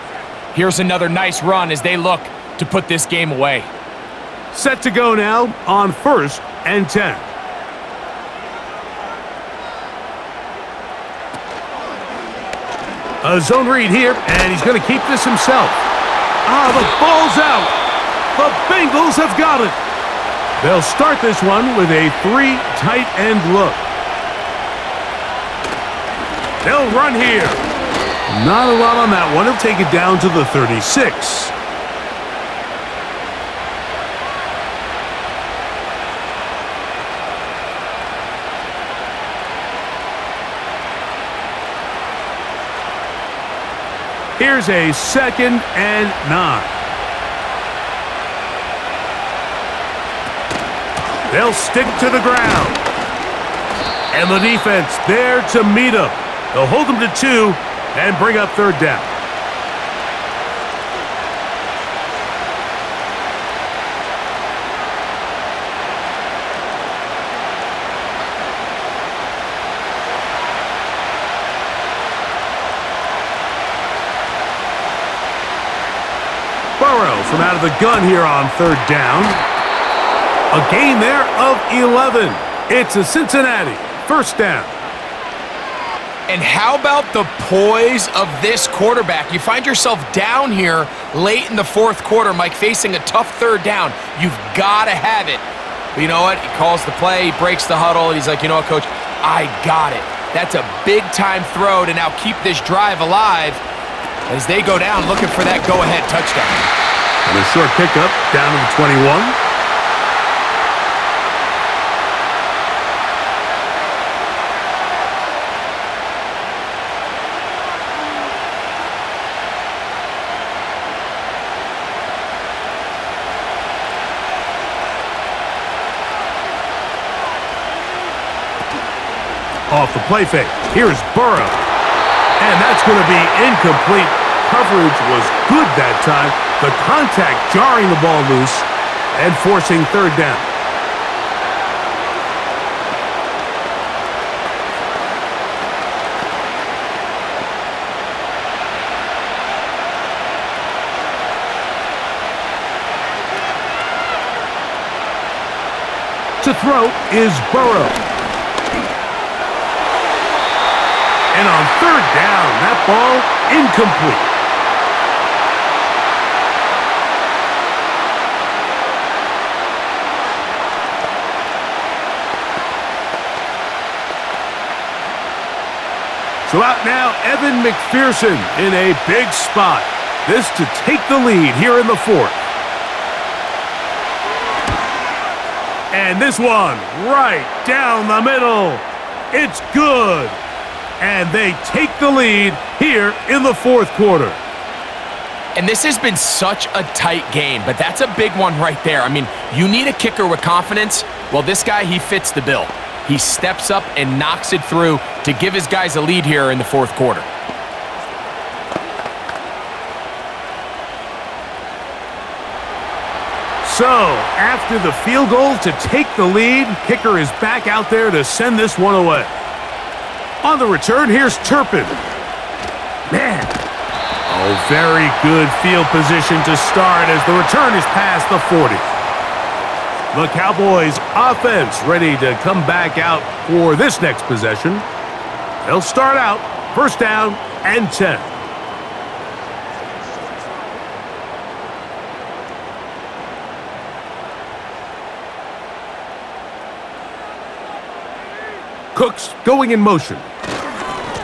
Here's another nice run as they look to put this game away. Set to go now on 1st and 10. A zone read here, and he's going to keep this himself. The ball's out. The Bengals have got it. They'll start this one with a 3 tight end look. They'll run here. Not a lot on that one. He'll take it down to the 36. Here's a 2nd and 9. They'll stick to the ground. And the defense there to meet them. They'll hold them to 2 and bring up 3rd down. Burrow from out of the gun here on 3rd down. A gain there of 11. It's a Cincinnati 1st down. And how about the poise of this quarterback? You find yourself down here late in the 4th quarter, Mike, facing a tough 3rd down. You've got to have it. But you know what? He calls the play, he breaks the huddle. He's like, you know what, Coach? I got it. That's a big-time throw to now keep this drive alive as they go down looking for that go-ahead touchdown. And a short pickup down to the 21. Off the play fake. Here's Burrow. And that's going to be incomplete. Coverage was good that time. The contact jarring the ball loose and forcing third down. To throw is Burrow. And on third down, that ball incomplete. So out now, Evan McPherson in a big spot. This to take the lead here in the fourth. And this one right down the middle. It's good. And they take the lead here in the fourth quarter. And this has been such a tight game, but that's a big one right there. I mean, you need a kicker with confidence. Well, this guy, he fits the bill. He steps up and knocks it through to give his guys a lead here in the fourth quarter. So, after the field goal to take the lead, kicker is back out there to send this one away. On the return, here's Turpin. Man. Oh, very good field position to start as the return is past the 40. The Cowboys offense ready to come back out for this next possession. They'll start out first down and 10. Cooks going in motion.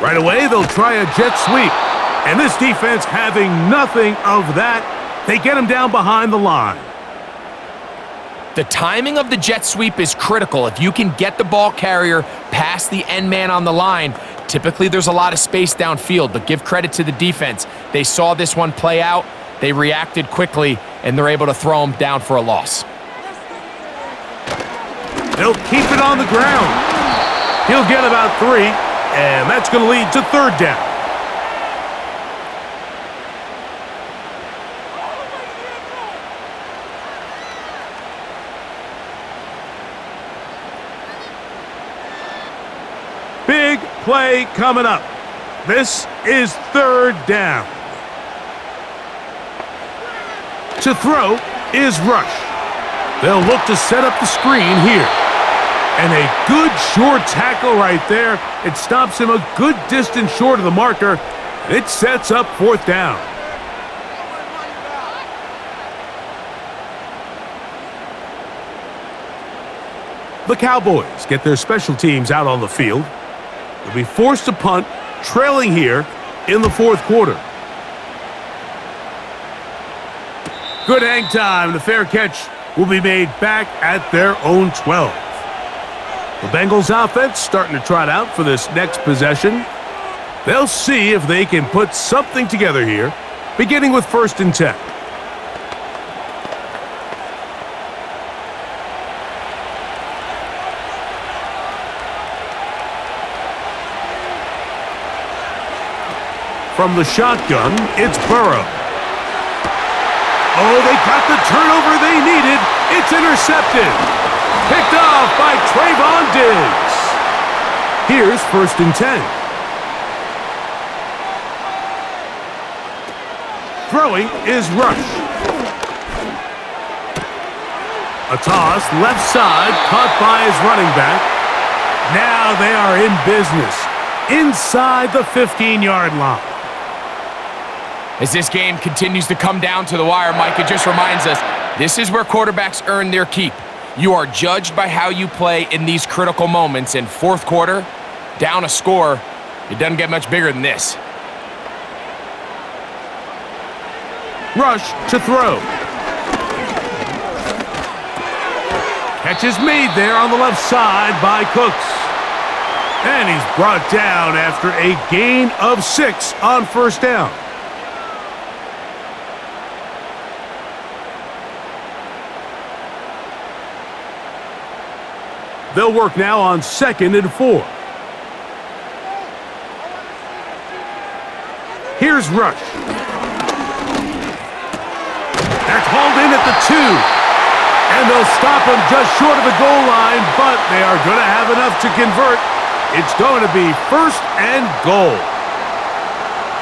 Right away, they'll try a jet sweep. And this defense having nothing of that. They get him down behind the line. The timing of the jet sweep is critical. If you can get the ball carrier past the end man on the line, typically there's a lot of space downfield, but give credit to the defense. They saw this one play out, they reacted quickly, and they're able to throw him down for a loss. They'll keep it on the ground. He'll get about 3, and that's going to lead to third down. Big play coming up. This is third down. To throw is Rush. They'll look to set up the screen here. And a good short tackle right there. It stops him a good distance short of the marker. It sets up fourth down. The Cowboys get their special teams out on the field. They'll be forced to punt, trailing here in the fourth quarter. Good hang time. The fair catch will be made back at their own 12. The Bengals offense starting to trot out for this next possession. They'll see if they can put something together here, beginning with first and 10. From the shotgun, it's Burrow. Oh, they got the turnover they needed. It's intercepted. Picked off by Trayvon Diggs. Here's first and 10. Throwing is Rush. A toss left side caught by his running back. Now they are in business inside the 15-yard line. As this game continues to come down to the wire, Mike, it just reminds us this is where quarterbacks earn their keep. You are judged by how you play in these critical moments. In fourth quarter, down a score. It doesn't get much bigger than this. Rush to throw. Catch is made there on the left side by Cooks. And he's brought down after a gain of 6 on first down. They'll work now on 2nd and 4. Here's Rush. That's hauled in at the 2. And they'll stop him just short of the goal line, but they are going to have enough to convert. It's going to be 1st and goal.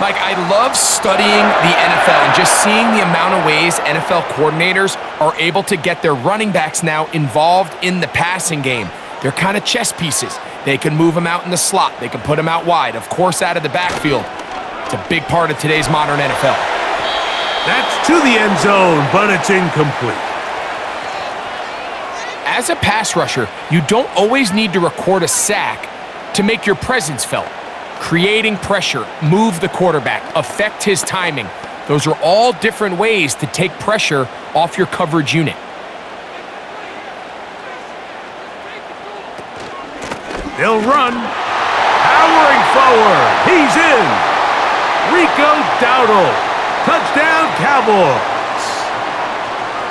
Mike, I love studying the NFL and just seeing the amount of ways NFL coordinators are able to get their running backs now involved in the passing game. They're kind of chess pieces. They can move them out in the slot. They can put them out wide, of course, out of the backfield. It's a big part of today's modern NFL. That's to the end zone, but it's incomplete. As a pass rusher, you don't always need to record a sack to make your presence felt. Creating pressure, move the quarterback, affect his timing. Those are all different ways to take pressure off your coverage unit. They'll run. Powering forward. He's in. Rico Dowdle. Touchdown, Cowboys.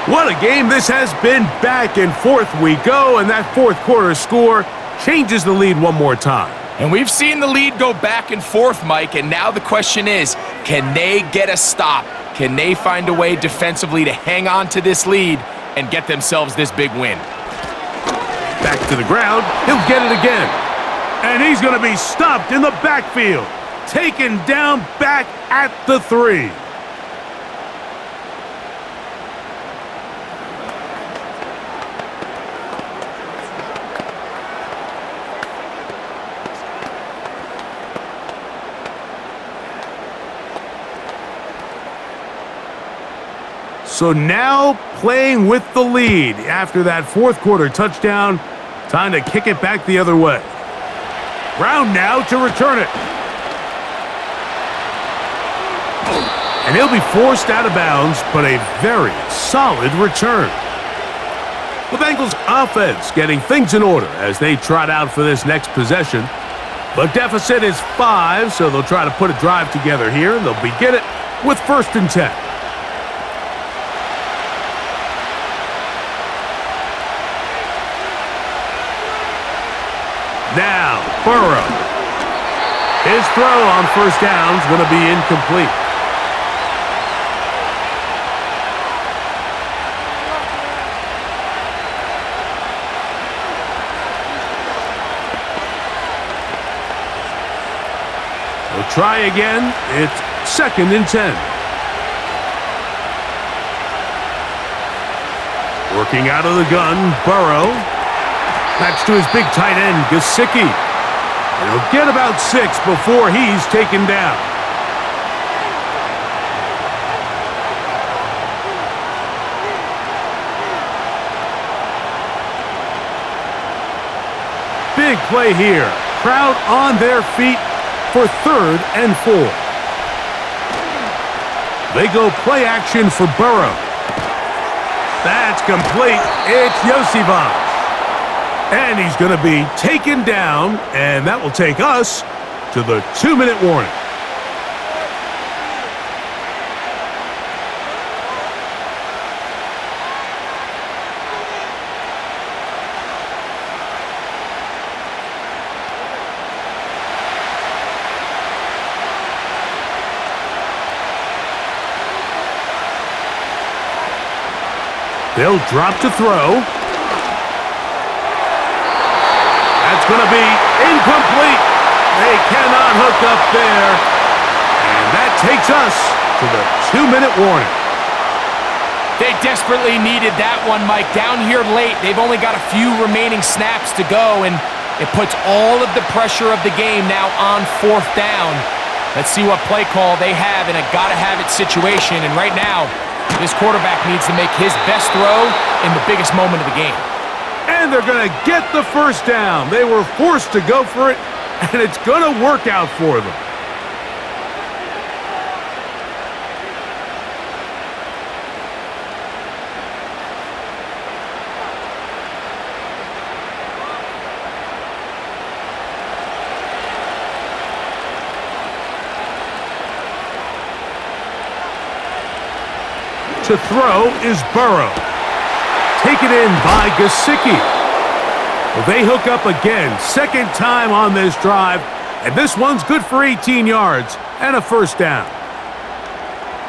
What a game this has been. Back and forth we go, and that fourth quarter score changes the lead one more time. And we've seen the lead go back and forth, Mike, and now the question is, can they get a stop? Can they find a way defensively to hang on to this lead and get themselves this big win? Back to the ground. He'll get it again. And he's going to be stopped in the backfield. Taken down back at the 3. So now playing with the lead after that fourth quarter touchdown. Time to kick it back the other way. Brown now to return it. And he'll be forced out of bounds, but a very solid return. The Bengals offense getting things in order as they trot out for this next possession. The deficit is 5, so they'll try to put a drive together here. They'll begin it with 1st and 10. Now, Burrow. His throw on first down is going to be incomplete. We'll try again. It's 2nd and 10. Working out of the gun, Burrow. That's to his big tight end, Gesicki. And he'll get about 6 before he's taken down. Big play here. Crowd on their feet for 3rd and 4. They go play action for Burrow. That's complete. It's Yosivas. And he's going to be taken down, and that will take us to the 2-minute warning. They'll drop to throw. That's going to be incomplete. They cannot hook up there. And that takes us to the 2-minute warning. They desperately needed that one, Mike. Down here late, they've only got a few remaining snaps to go, and it puts all of the pressure of the game now on 4th down. Let's see what play call they have in a gotta-have-it situation. And right now, this quarterback needs to make his best throw in the biggest moment of the game. And they're going to get the first down. They were forced to go for it, and it's going to work out for them. To throw is Burrow. Taken in by Gesicki. Well, they hook up again, second time on this drive, and this one's good for 18 yards and a first down.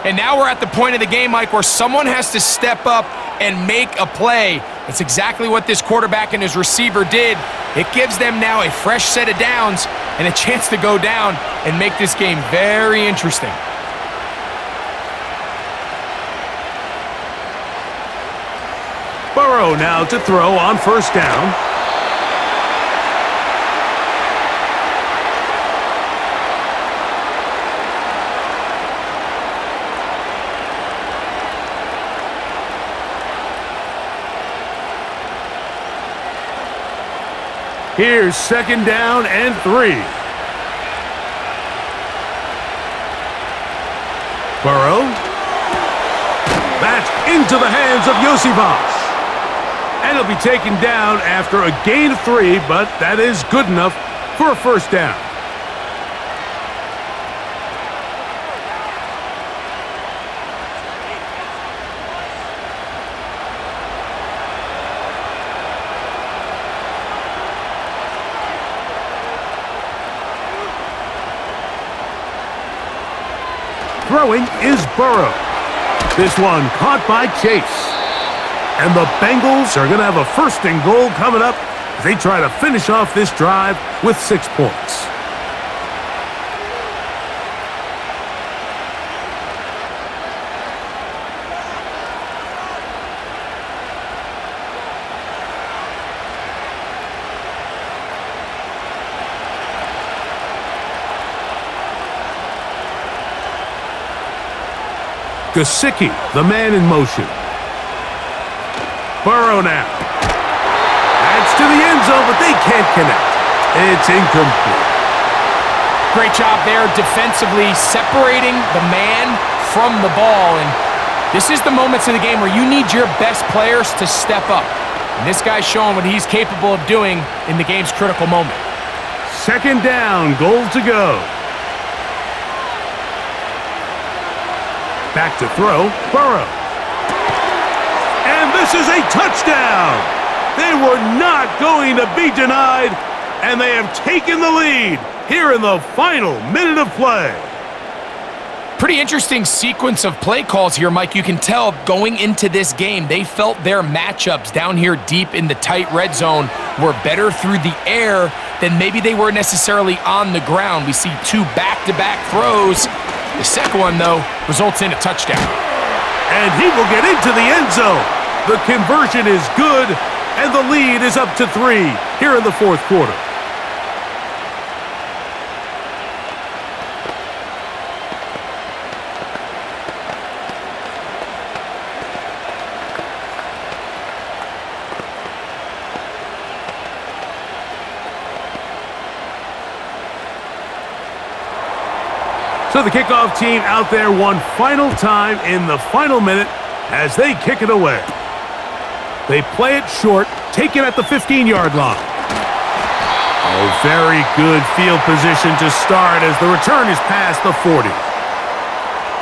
And now we're at the point of the game, Mike, where someone has to step up and make a play. It's exactly what this quarterback and his receiver did. It gives them now a fresh set of downs and a chance to go down and make this game very interesting. Burrow now to throw on first down. Here's second down and 3. Burrow. That's into the hands of Yosivas. And he'll be taken down after a gain of 3, but that is good enough for a first down. Throwing is Burrow. This one caught by Chase. And the Bengals are going to have a first and goal coming up as they try to finish off this drive with 6 points. Gesicki, the man in motion. Burrow now. That's to the end zone, but they can't connect. It's incomplete. Great job there defensively, separating the man from the ball. And this is the moments of the game where you need your best players to step up. And this guy's showing what he's capable of doing in the game's critical moment. Second down, goal to go. Back to throw, Burrow. And this is a touchdown! They were not going to be denied, and they have taken the lead here in the final minute of play. Pretty interesting sequence of play calls here, Mike. You can tell going into this game, they felt their matchups down here deep in the tight red zone were better through the air than maybe they were necessarily on the ground. We see 2 back-to-back throws. The second one, though, results in a touchdown. And he will get into the end zone. The conversion is good, and the lead is up to 3 here in the fourth quarter. So the kickoff team out there one final time in the final minute as they kick it away. They play it short, take it at the 15-yard line. Oh, very good field position to start as the return is past the 40.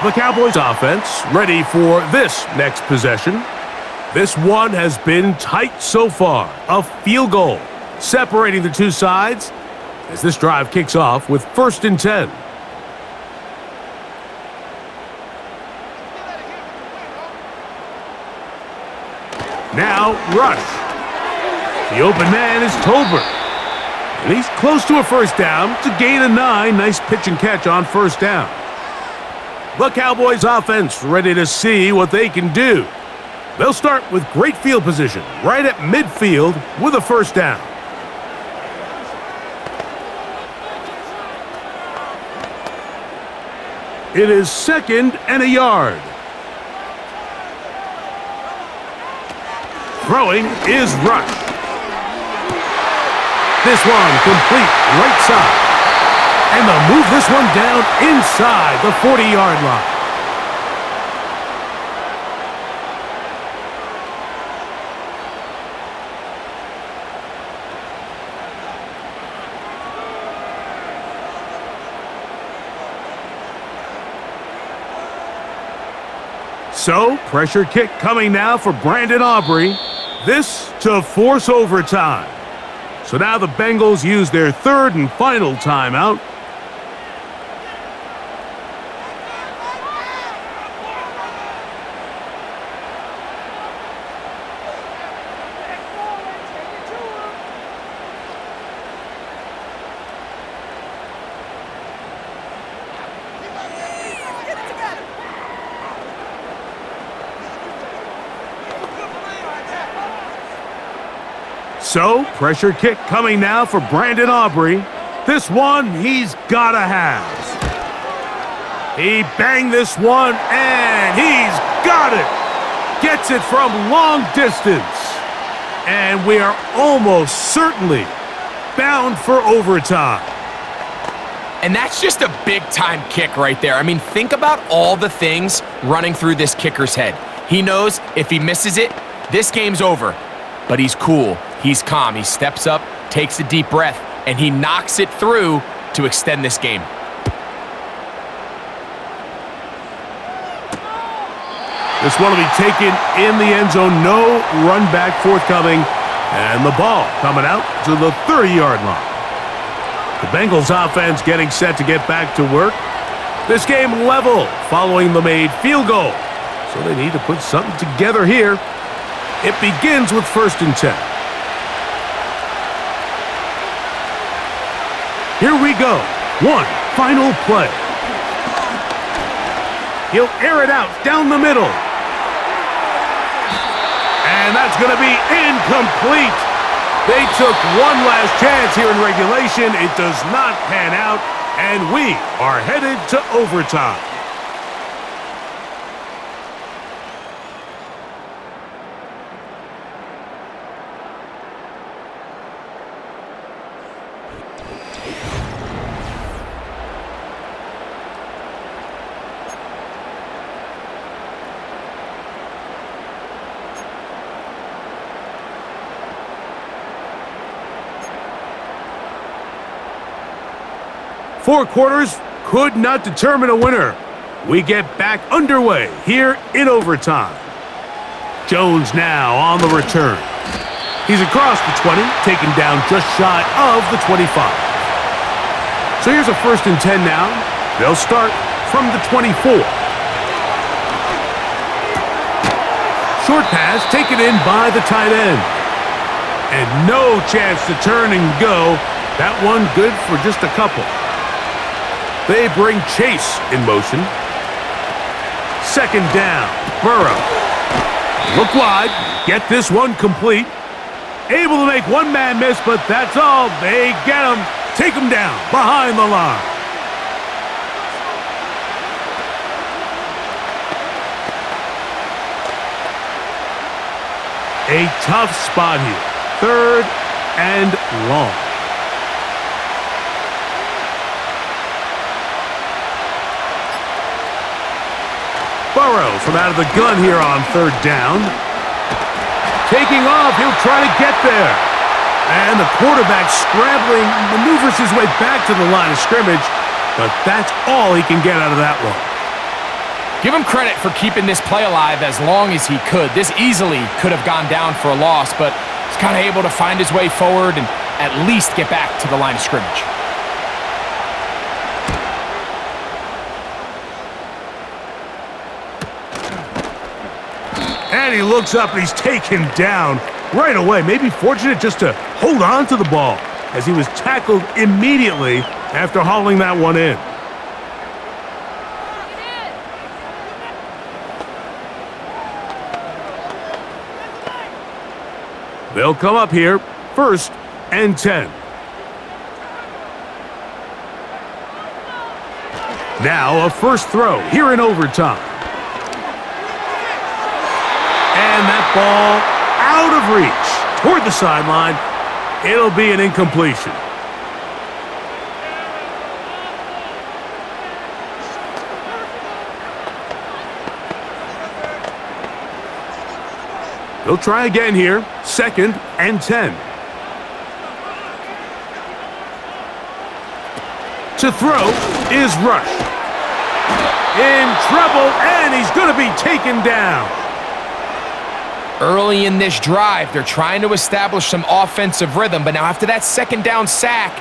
The Cowboys offense ready for this next possession. This one has been tight so far. A field goal separating the two sides as this drive kicks off with 1st and 10. Now, rush. The open man is Tolbert. And he's close to a first down to gain a 9. Nice pitch and catch on first down. The Cowboys offense ready to see what they can do. They'll start with great field position right at midfield with a first down. It is 2nd and a yard. Throwing is Rush. This one complete right side. And they'll move this one down inside the 40-yard line. So, pressure kick coming now for Brandon Aubrey. This to force overtime. So now the Bengals use their third and final timeout. So, pressure kick coming now for Brandon Aubrey. This one he's gotta have. He banged this one, and he's got it. Gets it from long distance. And we are almost certainly bound for overtime. And that's just a big-time kick right there. I mean, think about all the things running through this kicker's head. He knows if he misses it, this game's over. But he's cool. He's calm. He steps up, takes a deep breath, and he knocks it through to extend this game. This one will be taken in the end zone. No run back forthcoming. And the ball coming out to the 30-yard line. The Bengals offense getting set to get back to work. This game level following the made field goal. So they need to put something together here. It begins with 1st and 10. Here we go. One final play. He'll air it out down the middle. And that's going to be incomplete. They took one last chance here in regulation. It does not pan out, and we are headed to overtime. Four quarters could not determine a winner. We get back underway here in overtime. Jones now on the return. He's across the 20, taken down just shy of the 25. So here's a 1st and 10 now. They'll start from the 24. Short pass taken in by the tight end. And no chance to turn and go. That one good for just a couple. They bring Chase in motion. 2nd down, Burrow. Look wide, get this one complete. Able to make one man miss, but that's all. They get him, take him down behind the line. A tough spot here. 3rd and long. Burrow from out of the gun here on 3rd down. Taking off, he'll try to get there. And the quarterback scrambling, maneuvers his way back to the line of scrimmage, but that's all he can get out of that one. Give him credit for keeping this play alive as long as he could. This easily could have gone down for a loss, but he's kind of able to find his way forward and at least get back to the line of scrimmage. And he looks up and he's taken down right away. Maybe fortunate just to hold on to the ball as he was tackled immediately after hauling that one in. They'll come up here, 1st and 10. Now a first throw here in overtime. And that ball out of reach toward the sideline. It'll be an incompletion. They'll try again here. 2nd and 10. To throw is Rush. In trouble, and he's going to be taken down. Early in this drive, they're trying to establish some offensive rhythm, but now after that 2nd down sack,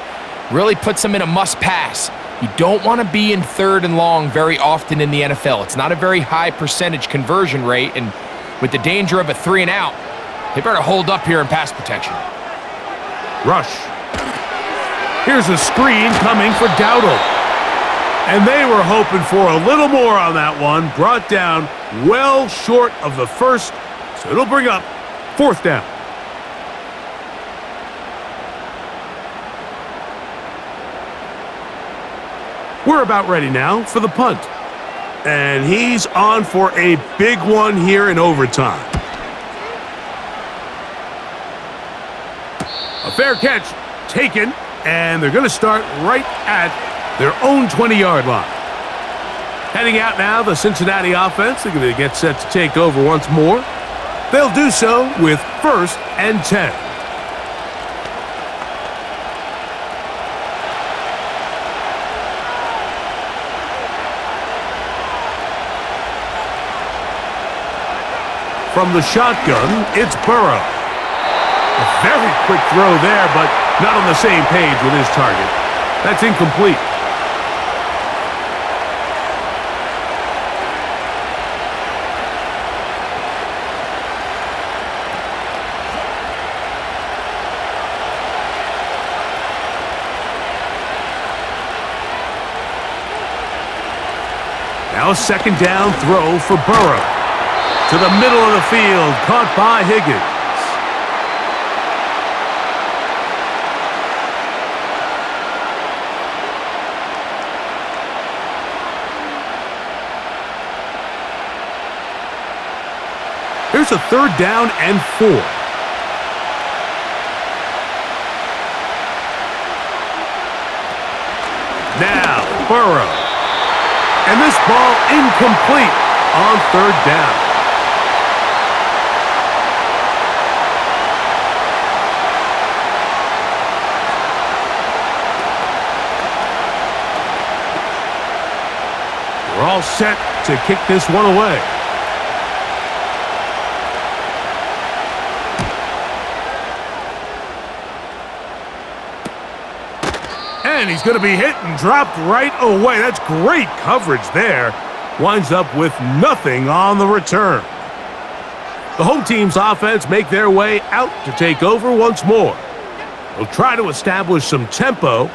really puts them in a must-pass. You don't want to be in 3rd and long very often in the NFL. It's not a very high percentage conversion rate, and with the danger of a 3 and out, they better hold up here in pass protection. Rush. Here's a screen coming for Dowdle. And they were hoping for a little more on that one. Brought down well short of the first, so it'll bring up 4th down. We're about ready now for the punt. And he's on for a big one here in overtime. A fair catch taken, and they're going to start right at their own 20-yard line. Heading out now, the Cincinnati offense. They're going to get set to take over once more. They'll do so with 1st and 10. From the shotgun, it's Burrow. A very quick throw there, but not on the same page with his target. That's incomplete. Now a 2nd down throw for Burrow. To the middle of the field, caught by Higgins. Here's a 3rd down and 4. Now, Burrow. And this ball incomplete on 3rd down. We're all set to kick this one away. And he's going to be hit and dropped right away. That's great coverage there. Winds up with nothing on the return. The home team's offense make their way out to take over once more. They'll try to establish some tempo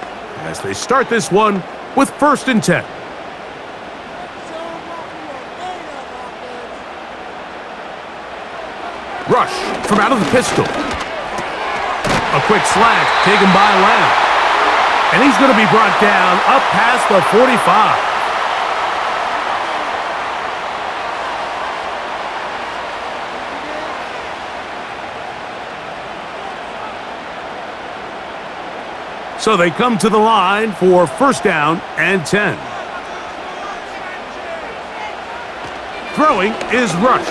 as they start this one with 1st and 10. Rush from out of the pistol. A quick slant taken by Lamb. And he's going to be brought down up past the 45. So they come to the line for 1st down and 10. Throwing is Rush.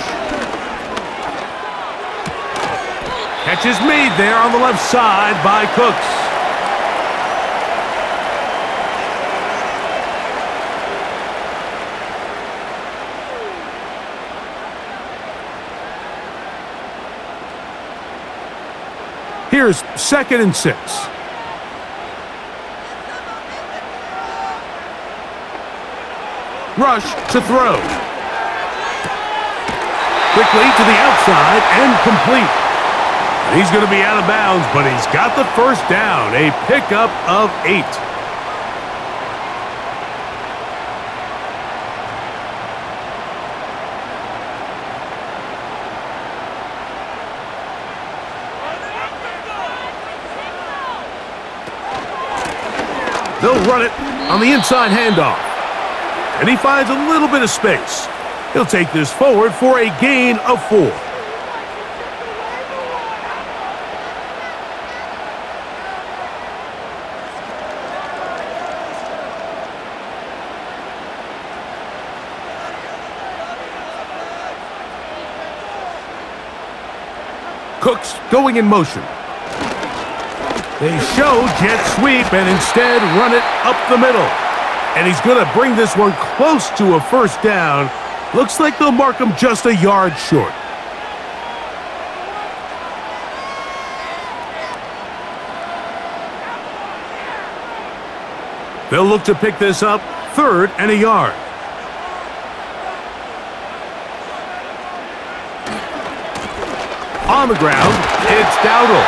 Catch is made there on the left side by Cooks. Here's 2nd and 6. Rush to throw. Quickly to the outside and complete. And he's going to be out of bounds, but he's got the 1st down. A pickup of 8. They'll run it on the inside handoff. And he finds a little bit of space. He'll take this forward for a gain of 4. Cooks going in motion. They show jet sweep and instead run it up the middle. And he's going to bring this one close to a first down. Looks like they'll mark him just a yard short. They'll look to pick this up, 3rd and a yard. On the ground, it's Dowdle.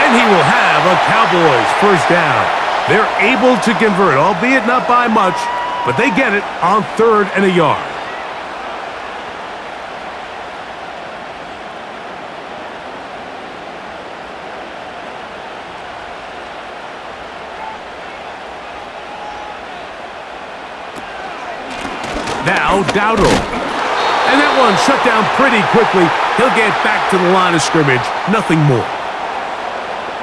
And he will have a Cowboys first down. They're able to convert, albeit not by much, but they get it on 3rd and a yard. Now Dowdle. And that one shut down pretty quickly. He'll get back to the line of scrimmage. Nothing more.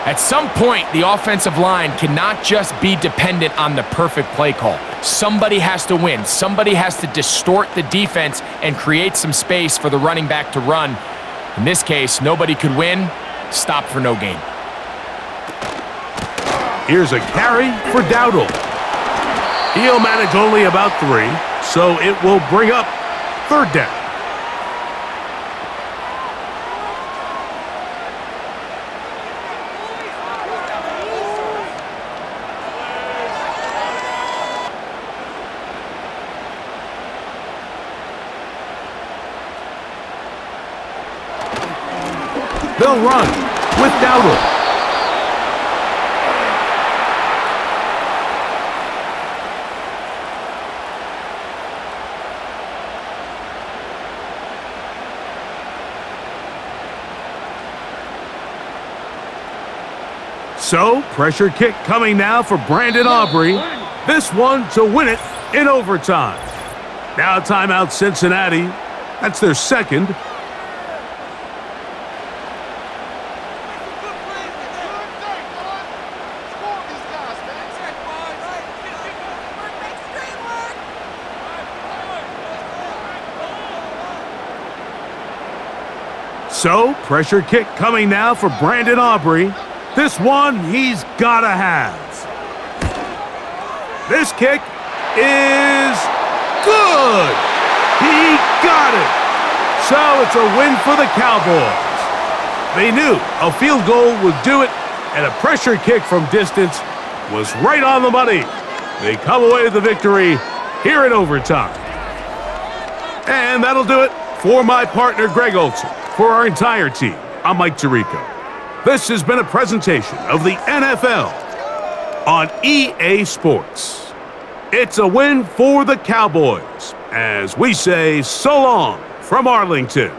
At some point, the offensive line cannot just be dependent on the perfect play call. Somebody has to win. Somebody has to distort the defense and create some space for the running back to run. In this case, nobody could win. Stop for no gain. Here's a carry for Dowdle. He'll manage only about 3, so it will bring up 3rd down. They'll run with Dowdle. So, pressure kick coming now for Brandon Aubrey. This one to win it in overtime. Now timeout Cincinnati. That's their 2nd. So, pressure kick coming now for Brandon Aubrey. This one he's gotta have. This kick is good. He got it. So it's a win for the Cowboys. They knew a field goal would do it, and a pressure kick from distance was right on the money. They come away with the victory here in overtime. And that'll do it for my partner, Greg Olson. For our entire team, I'm Mike Tirico. This has been a presentation of the NFL on EA Sports. It's a win for the Cowboys, as we say so long from Arlington.